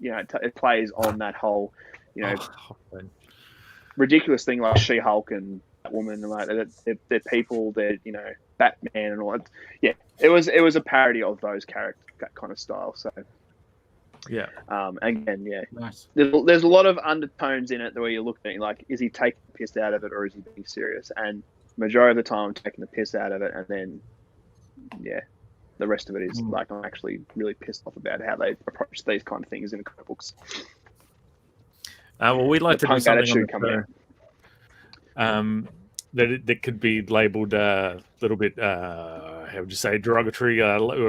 S4: it plays on that whole ridiculous thing like She-Hulk and Batwoman, and like they're people, they're Batman and all that. Yeah, it was a parody of those characters, that kind of style. So
S3: yeah,
S4: again, yeah,
S2: nice.
S4: There's a lot of undertones in it where you're looking at, like, is he taking the piss out of it or is he being serious? And majority of the time, I'm taking the piss out of it, and then the rest of it is like, I'm actually really pissed off about how they approach these kind of things in comic books.
S3: Well, we'd like
S4: The
S3: to do
S4: punk
S3: something
S4: attitude coming
S3: out. That could be labelled a little bit, how would you say, derogatory,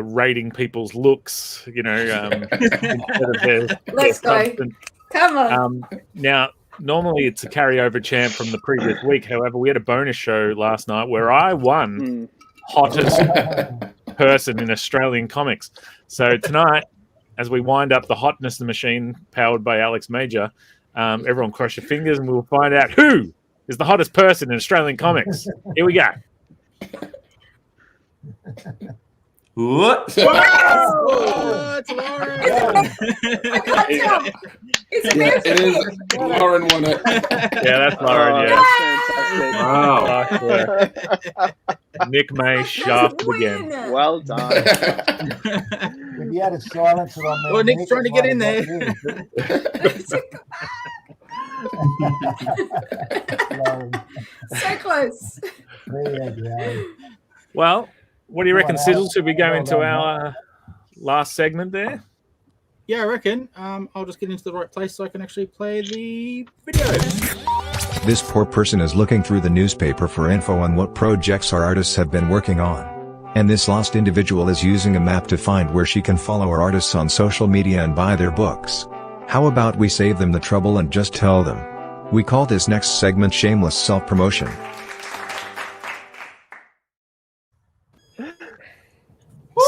S3: rating people's looks, instead of their
S7: Let's go.
S3: substance.
S7: Come on.
S3: Now, normally it's a carryover chant from the previous week. However, we had a bonus show last night where I won hottest person in Australian comics. So tonight, as we wind up the hotness machine powered by Alex Major, everyone cross your fingers and we'll find out who is the hottest person in Australian comics. Here we go.
S9: What?
S2: Oh, it's Lauren.
S6: It is. Lauren won it.
S3: Yeah, that's Lauren. Yeah.
S4: Fantastic.
S3: Nick May shafted again.
S4: Well done.
S8: If you had a silencer on there,
S2: Well, Nick's
S8: Nick,
S2: trying to
S8: it
S2: get
S8: might
S2: in
S8: have got you.
S7: So close.
S8: There you go.
S3: Well, what do you reckon,
S8: Well,
S3: Sizzle? Should we go
S8: well
S3: into
S8: done,
S3: our last segment there?
S2: Yeah, I reckon. I'll just get into the right place so I can actually play the videos.
S1: This poor person is looking through the newspaper for info on what projects our artists have been working on. And this lost individual is using a map to find where she can follow our artists on social media and buy their books. How about we save them the trouble and just tell them? We call this next segment Shameless Self-Promotion.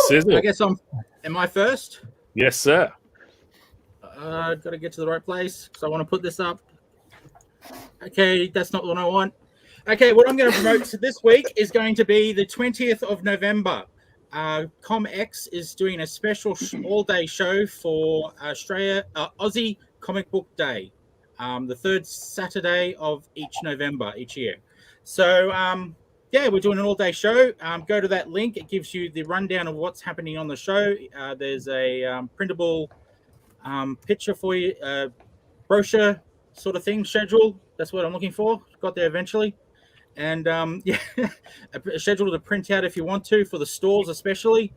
S3: Sizzle.
S2: I guess am I first?
S3: Yes, sir.
S2: Got to get to the right place because I want to put this up. Okay, that's not what I want. Okay, what I'm going to promote this week is going to be the 20th of November. ComX is doing a special all-day show for Aussie Comic Book Day, the third Saturday of each November each year. So, we're doing an all-day show. Go to that link. It gives you the rundown of what's happening on the show. There's a printable picture for you, brochure sort of thing, schedule. That's what I'm looking for. Got there eventually. And a schedule to print out if you want to for the stores especially.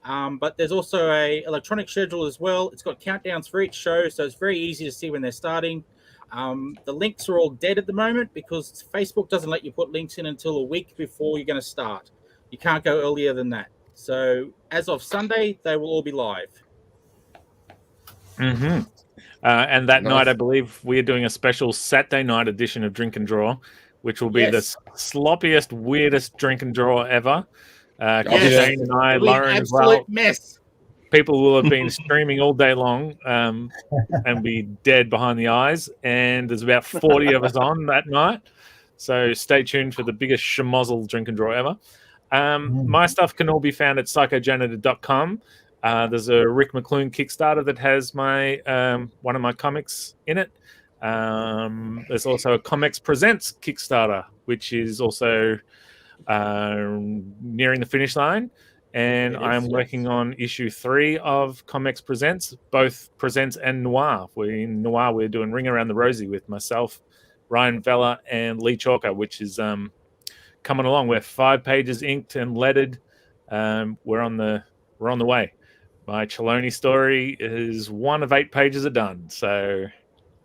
S2: But there's also a electronic schedule as well. It's got countdowns for each show, so it's very easy to see when they're starting. The links are all dead at the moment because Facebook doesn't let you put links in until a week before you're going to start. You can't go earlier than that. So as of Sunday, they will all be live.
S3: Mm-hmm. And that
S6: Nice.
S3: night, I believe we are doing a special Saturday night edition of Drink and Draw, which will be the sloppiest, weirdest drink and draw ever. Shane and I,
S2: It'll be an
S3: Lauren as
S2: absolute
S3: well.
S2: mess.
S3: People will have been streaming all day long and be dead behind the eyes. And there's about 40 of us on that night. So stay tuned for the biggest schmozzle drink and draw ever. My stuff can all be found at psychojanitor.com. There's a Rick McClune Kickstarter that has my one of my comics in it. There's also a ComX Presents Kickstarter, which is also nearing the finish line. And I'm working on issue 3 of ComX Presents, both Presents and Noir. In Noir, we're doing Ring Around the Rosie with myself, Ryan Vella, and Lee Chalker, which is coming along. We're 5 pages inked and lettered. We're on the way. My Cheloney story is 1 of 8 pages are done, so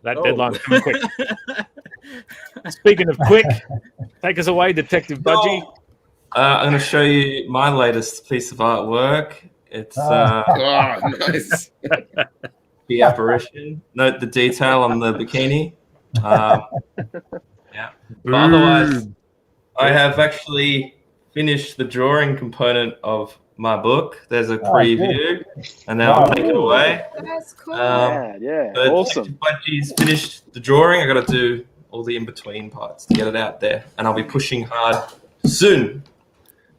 S3: that deadline's coming quick. Speaking of quick, take us away, Detective Budgie.
S9: I'm going to show you my latest piece of artwork. It's
S6: nice.
S9: The Apparition. Note the detail on the bikini. Yeah. But otherwise, I have actually finished the drawing component of my book. There's a preview, and now I'll take it away.
S7: That's cool.
S9: But
S4: Awesome.
S9: Budgie's finished the drawing. I got to do all the in-between parts to get it out there, and I'll be pushing hard soon.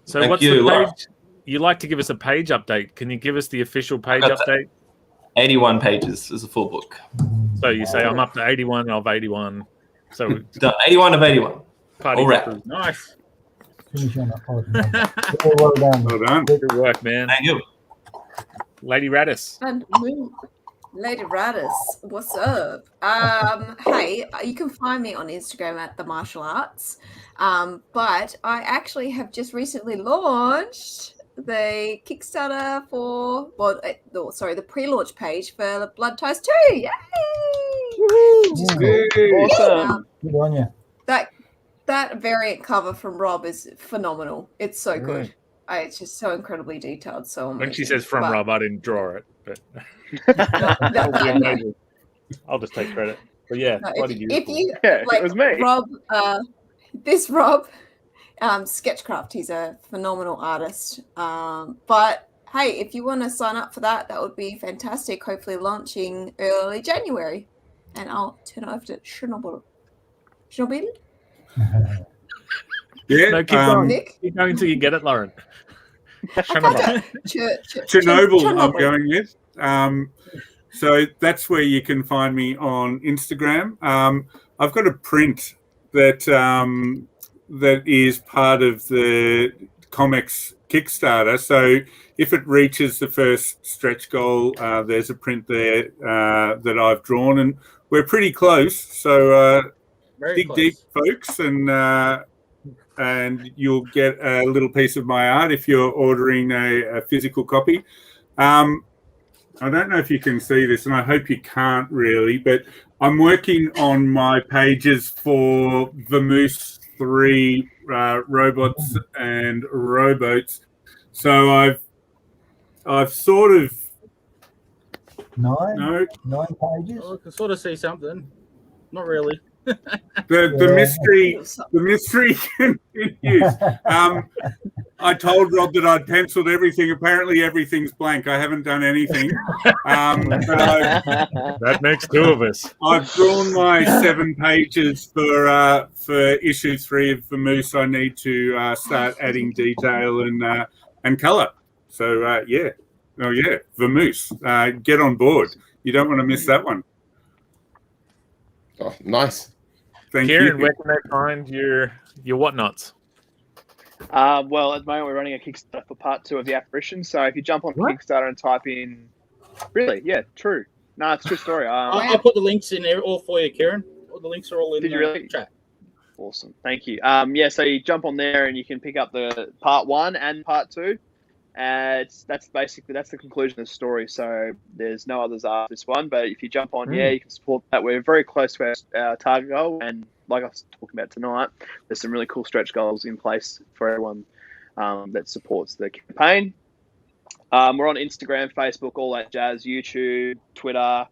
S3: So
S9: Thank
S3: what's
S9: you,
S3: the
S9: Laura.
S3: page? You like to give us a page update. Can you give us the official page update?
S9: 81 pages is a full book.
S3: So you say I'm up to 81 of 81. So
S9: Done. 81 of 81.
S3: Party
S9: All right.
S3: peppers. Nice.
S8: Finish on that part. Well done.
S5: Well done.
S3: Good work, man.
S9: Thank you.
S3: Lady Radis.
S7: And Lady Radis, what's up? Hey, you can find me on Instagram at The Martial Arts. But I actually have just recently launched the Kickstarter for, the pre-launch page for Blood Ties 2. Yay! Which is cool.
S4: Awesome.
S8: Good on you.
S7: That variant cover from Rob is phenomenal. It's so good. It's just so incredibly detailed. So amazing.
S3: When she says from Rob, I didn't draw it, but
S7: No.
S3: I'll just take credit. But yeah,
S7: if you
S4: it was me.
S7: Rob, this Rob, Sketchcraft, he's a phenomenal artist. But hey, if you want to sign up for that, that would be fantastic. Hopefully launching early January. And I'll turn it over to Chernobyl.
S5: Yeah.
S3: No, keep going. Keep going until you get it, Lauren.
S5: Chernobyl I'm going with. So that's where you can find me on Instagram. I've got a print that that is part of the ComX Kickstarter. So if it reaches the first stretch goal, there's a print there that I've drawn, and we're pretty close. So dig deep, folks, and you'll get a little piece of my art if you're ordering a physical copy. I don't know if you can see this, and I hope you can't really, but I'm working on my pages for Vamoose 3 robots and rowboats. So I've sort of
S8: 9 pages.
S2: Oh, I can sort of see something. Not really.
S5: The mystery continues. I told Rob that I'd penciled everything. Apparently, everything's blank. I haven't done anything.
S3: That makes 2 of us.
S5: I've drawn my 7 pages for issue 3 of Vamoose. I need to start adding detail and color. So Vamoose, get on board. You don't want to miss that one.
S6: Oh, nice.
S5: Thank
S3: Kieran,
S5: you.
S3: where can they find your whatnots?
S4: Well, at the moment, we're running a Kickstarter for part 2 of The Apparition. So if you jump on Kickstarter and type in... Really? Yeah, true. No, it's a true story.
S2: I'll put the links in there all for you, Kieran. All the links are all in the chat.
S4: Awesome. Thank you. So you jump on there and you can pick up the part 1 and part 2. That's the conclusion of the story. So there's no others after this one. But if you jump on, you can support that. We're very close to our target goal, and like I was talking about tonight, there's some really cool stretch goals in place for everyone that supports the campaign. We're on Instagram, Facebook, all that jazz, YouTube, Twitter,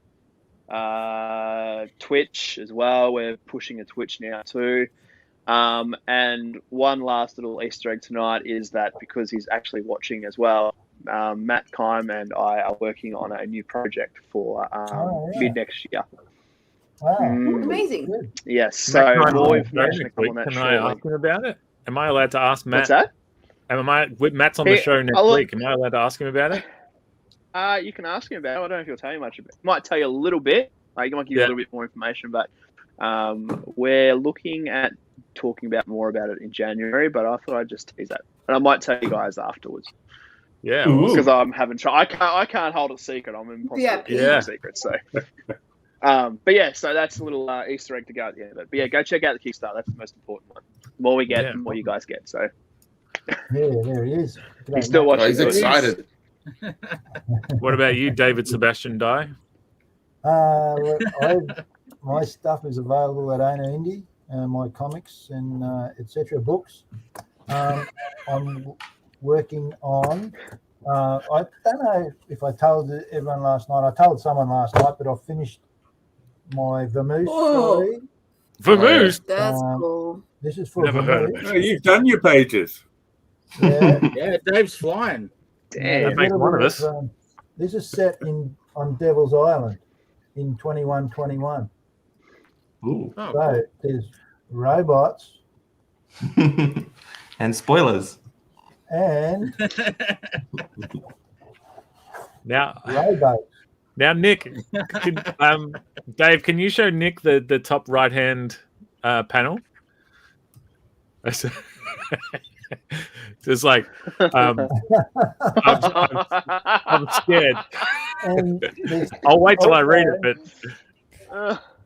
S4: Twitch as well. We're pushing a Twitch now too. And one last little Easter egg tonight is that because he's actually watching as well, Matt Kime and I are working on a new project for mid next year.
S8: Wow.
S7: Amazing.
S4: Yes, so more information to come on that
S3: Can
S4: shortly.
S3: I ask him about it? Am I allowed to ask Matt?
S4: What's that?
S3: Matt's on the show next week. Am I allowed to ask him about it?
S4: You can ask him about it. I don't know if he'll tell you much about it. Might tell you a little bit. He might give you a little bit more information, but we're looking at talking about more about it in January, but I thought I'd just tease that. And I might tell you guys afterwards.
S3: Yeah.
S4: Because I'm having trouble. I can't hold it secret. I'm impossible secret. So but yeah, so that's a little Easter egg to go at the end of it. But yeah, go check out the Kickstarter. That's the most important one. The more we get, the more you guys get. So
S8: yeah, there he is.
S4: He's still watching.
S6: He's excited.
S3: What about you, David Sebastian Dye?
S8: My stuff is available at Owner Indie, my comics and etc. books. I'm working on. I don't know if I told everyone last night. I told someone last night, but I've finished my Vermouth story.
S3: Vermouth?
S7: That's cool.
S8: This is for Vermouth.
S5: Oh, you've done your pages.
S2: Yeah, Dave's flying.
S3: Damn, that makes one of us.
S8: This is set on Devil's Island in 2121.
S9: Ooh.
S8: So there's robots
S9: and spoilers.
S8: And
S3: now
S8: rowboats.
S3: Now, Nick, Dave, can you show Nick the top right hand panel? It's like I'm scared. I'll wait till I read it, but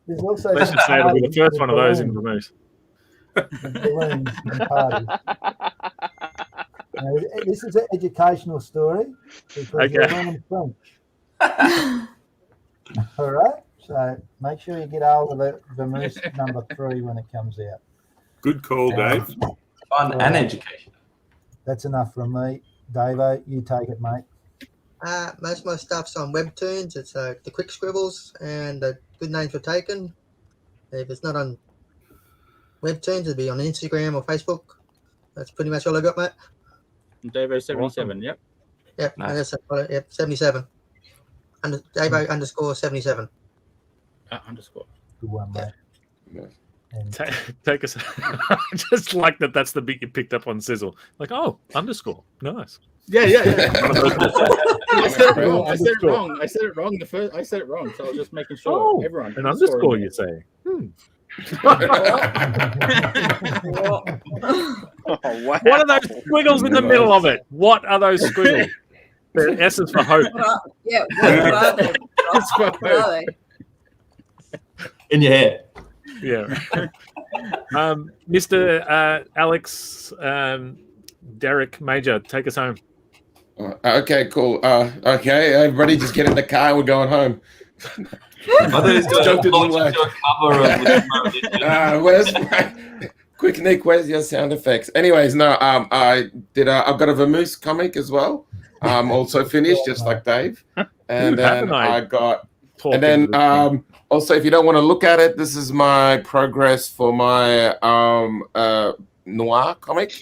S8: there's also
S3: let's just say it'll be the first one of those in Vermouth.
S8: This is an educational story because we're learning French. All right, so make sure you get hold of the Vermouth number 3 when it comes out.
S5: Good call, Dave.
S9: Fun and education.
S8: That's enough from me. Davo, you take it, mate.
S11: Most of my stuff's on Webtoons. It's the quick scribbles and the good names were taken. If it's not on Webtoons, it'll be on Instagram or Facebook. That's pretty much all I got, mate.
S2: Davo77, yep.
S11: Yep,
S9: Nice.
S11: Yep, 77. Davo _ 77.
S2: Underscore.
S8: Good one, mate.
S3: Take us. Just like that. That's the bit you picked up on Sizzle. Like, oh, underscore. Nice.
S2: Yeah. I said it wrong. I said it wrong. I said it wrong. So I was just making sure everyone.
S3: An underscore, you say?
S4: Wow.
S3: What are those squiggles in the middle of it? What are those squiggles? The S is for hope.
S7: Yeah, what are they? What are they?
S9: In your hair.
S3: Yeah. Mr. Alex Derek Major, take us home.
S6: Okay, cool. Okay, everybody just get in the car. We're going home.
S9: Where's
S6: Quick, Nick, where's your sound effects? Anyways, no, I've got a Vermouth comic as well. Also finished, just like Dave. And then also, if you don't want to look at it, this is my progress for my noir comic.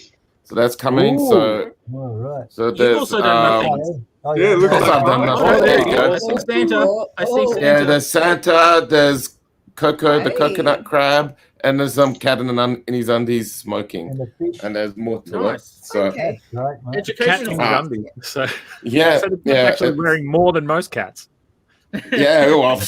S6: So that's coming.
S8: Ooh.
S6: So,
S8: all right.
S6: So there's
S2: also done nothing.
S6: Yeah, look at I've done nothing. There you go.
S2: I see Santa.
S6: Yeah, there's Santa. There's Coco, the coconut crab, and there's some cat in his undies smoking, and there's more to it. So
S2: Educational.
S3: Cat in his undies. So
S6: yeah,
S3: so the cat's actually wearing more than most cats.
S6: Yeah, well,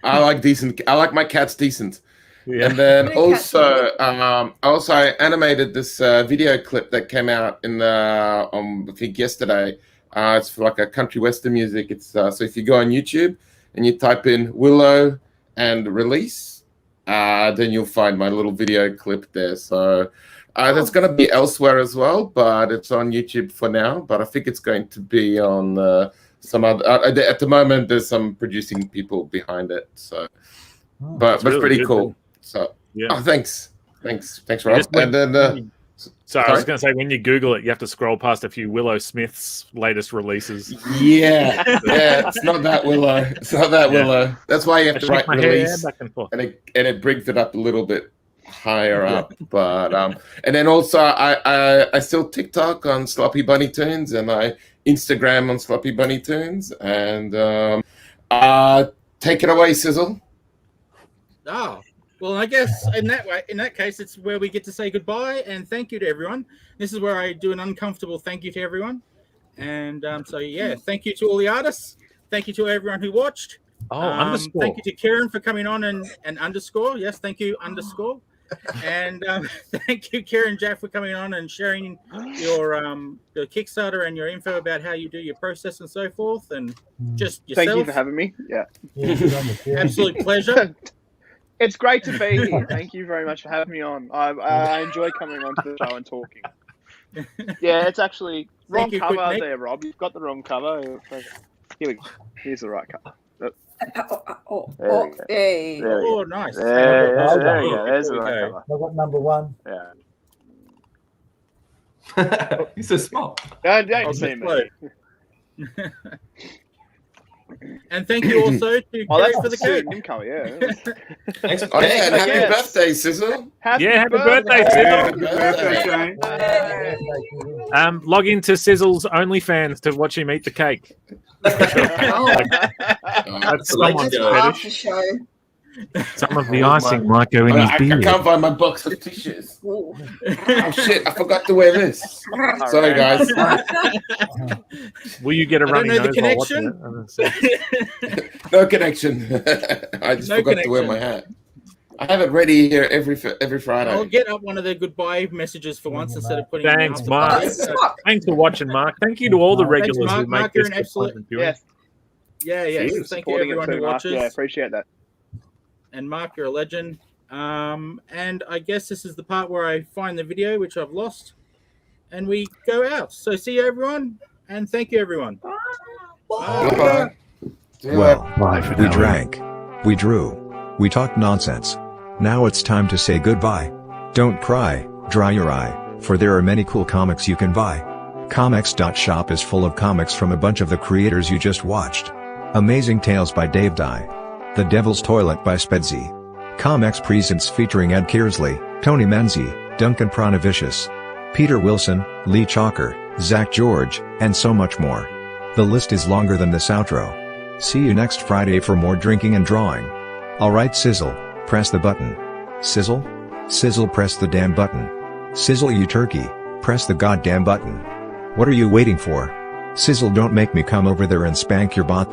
S6: I like my cats decent.
S3: Yeah.
S6: And then also, I animated this video clip that came out in I think yesterday. It's for like a country western music. It's so if you go on YouTube and you type in Willow and release, then you'll find my little video clip there. So that's going to be elsewhere as well, but it's on YouTube for now. But I think it's going to be on some other. At the moment, there's some producing people behind it. So, but
S3: really
S6: pretty
S3: good,
S6: cool.
S3: man.
S6: So
S3: yeah,
S6: thanks, Rob. And then
S3: So I was going to say, when you Google it, you have to scroll past a few Willow Smith's latest releases.
S6: Yeah, it's not that Willow. It's not that Willow. That's why you have to write release,
S3: back and forth.
S6: and it brings it up a little bit higher up. But and then also I still TikTok on Sloppy Bunny Tunes, and I Instagram on Sloppy Bunny Tunes, and take it away, Sizzle.
S2: Oh. Well, I guess in that case, it's where we get to say goodbye and thank you to everyone. This is where I do an uncomfortable thank you to everyone. And so, yeah, thank you to all the artists. Thank you to everyone who watched.
S3: Underscore.
S2: Thank you to Kieran for coming on and underscore. Yes, thank you, underscore. And thank you, Kieran Jack, for coming on and sharing your Kickstarter and your info about how you do your process and so forth. And just yourself.
S4: Thank you for having me. Yeah.
S2: Absolute pleasure.
S4: It's great to be here. Thank you very much for having me on. I enjoy coming onto the show and talking. Yeah, it's actually wrong cover there, Rob. You've got the wrong cover. Here we go. Here's the right cover.
S7: Hey.
S2: Oh, nice.
S4: There you go. There's the right cover.
S8: I've got number 1.
S4: Yeah.
S9: He's so smart.
S4: Don't see me.
S2: And thank you also to Kerry for the cake.
S6: Thanks. Oh, yeah, and happy birthday, Sizzle.
S3: Happy birthday, Sizzle.
S5: Happy birthday,
S3: log into Sizzle's OnlyFans to watch him eat the cake. That's someone's fetish. Some of the icing might go in his beard.
S6: I can't find my box of tissues. Oh shit! I forgot to wear this. Sorry, guys.
S3: Will you get a running nose?
S2: The connection?
S6: No connection. I just forgot to wear my hat. I have it ready here every Friday.
S2: I'll get up one of the goodbye messages for once instead of putting.
S3: Thanks, Mark. Thanks for watching, Mark. Thank you to all the regulars who make this appointment viewing.
S2: Yeah. Thank you everyone who watches.
S4: Yeah, appreciate that.
S2: And Mark, you're a legend. And I guess this is the part where I find the video, which I've lost, and we go out. So see you, everyone, and thank you, everyone.
S6: Bye.
S1: Well, we drank, we drew, we talked nonsense. Now it's time to say goodbye. Don't cry, dry your eye, for there are many cool comics you can buy. ComX.shop is full of comics from a bunch of the creators you just watched. Amazing Tales by Dave Dye. The Devil's Toilet by Spedsy. ComX Presents featuring Ed Kearsley, Tony Menzie, Duncan Pranavicius, Peter Wilson, Lee Chalker, Zach George, and so much more. The list is longer than this outro. See you next Friday for more drinking and drawing. Alright, Sizzle, press the button. Sizzle? Sizzle, press the damn button. Sizzle, you turkey, press the goddamn button. What are you waiting for? Sizzle, don't make me come over there and spank your bot.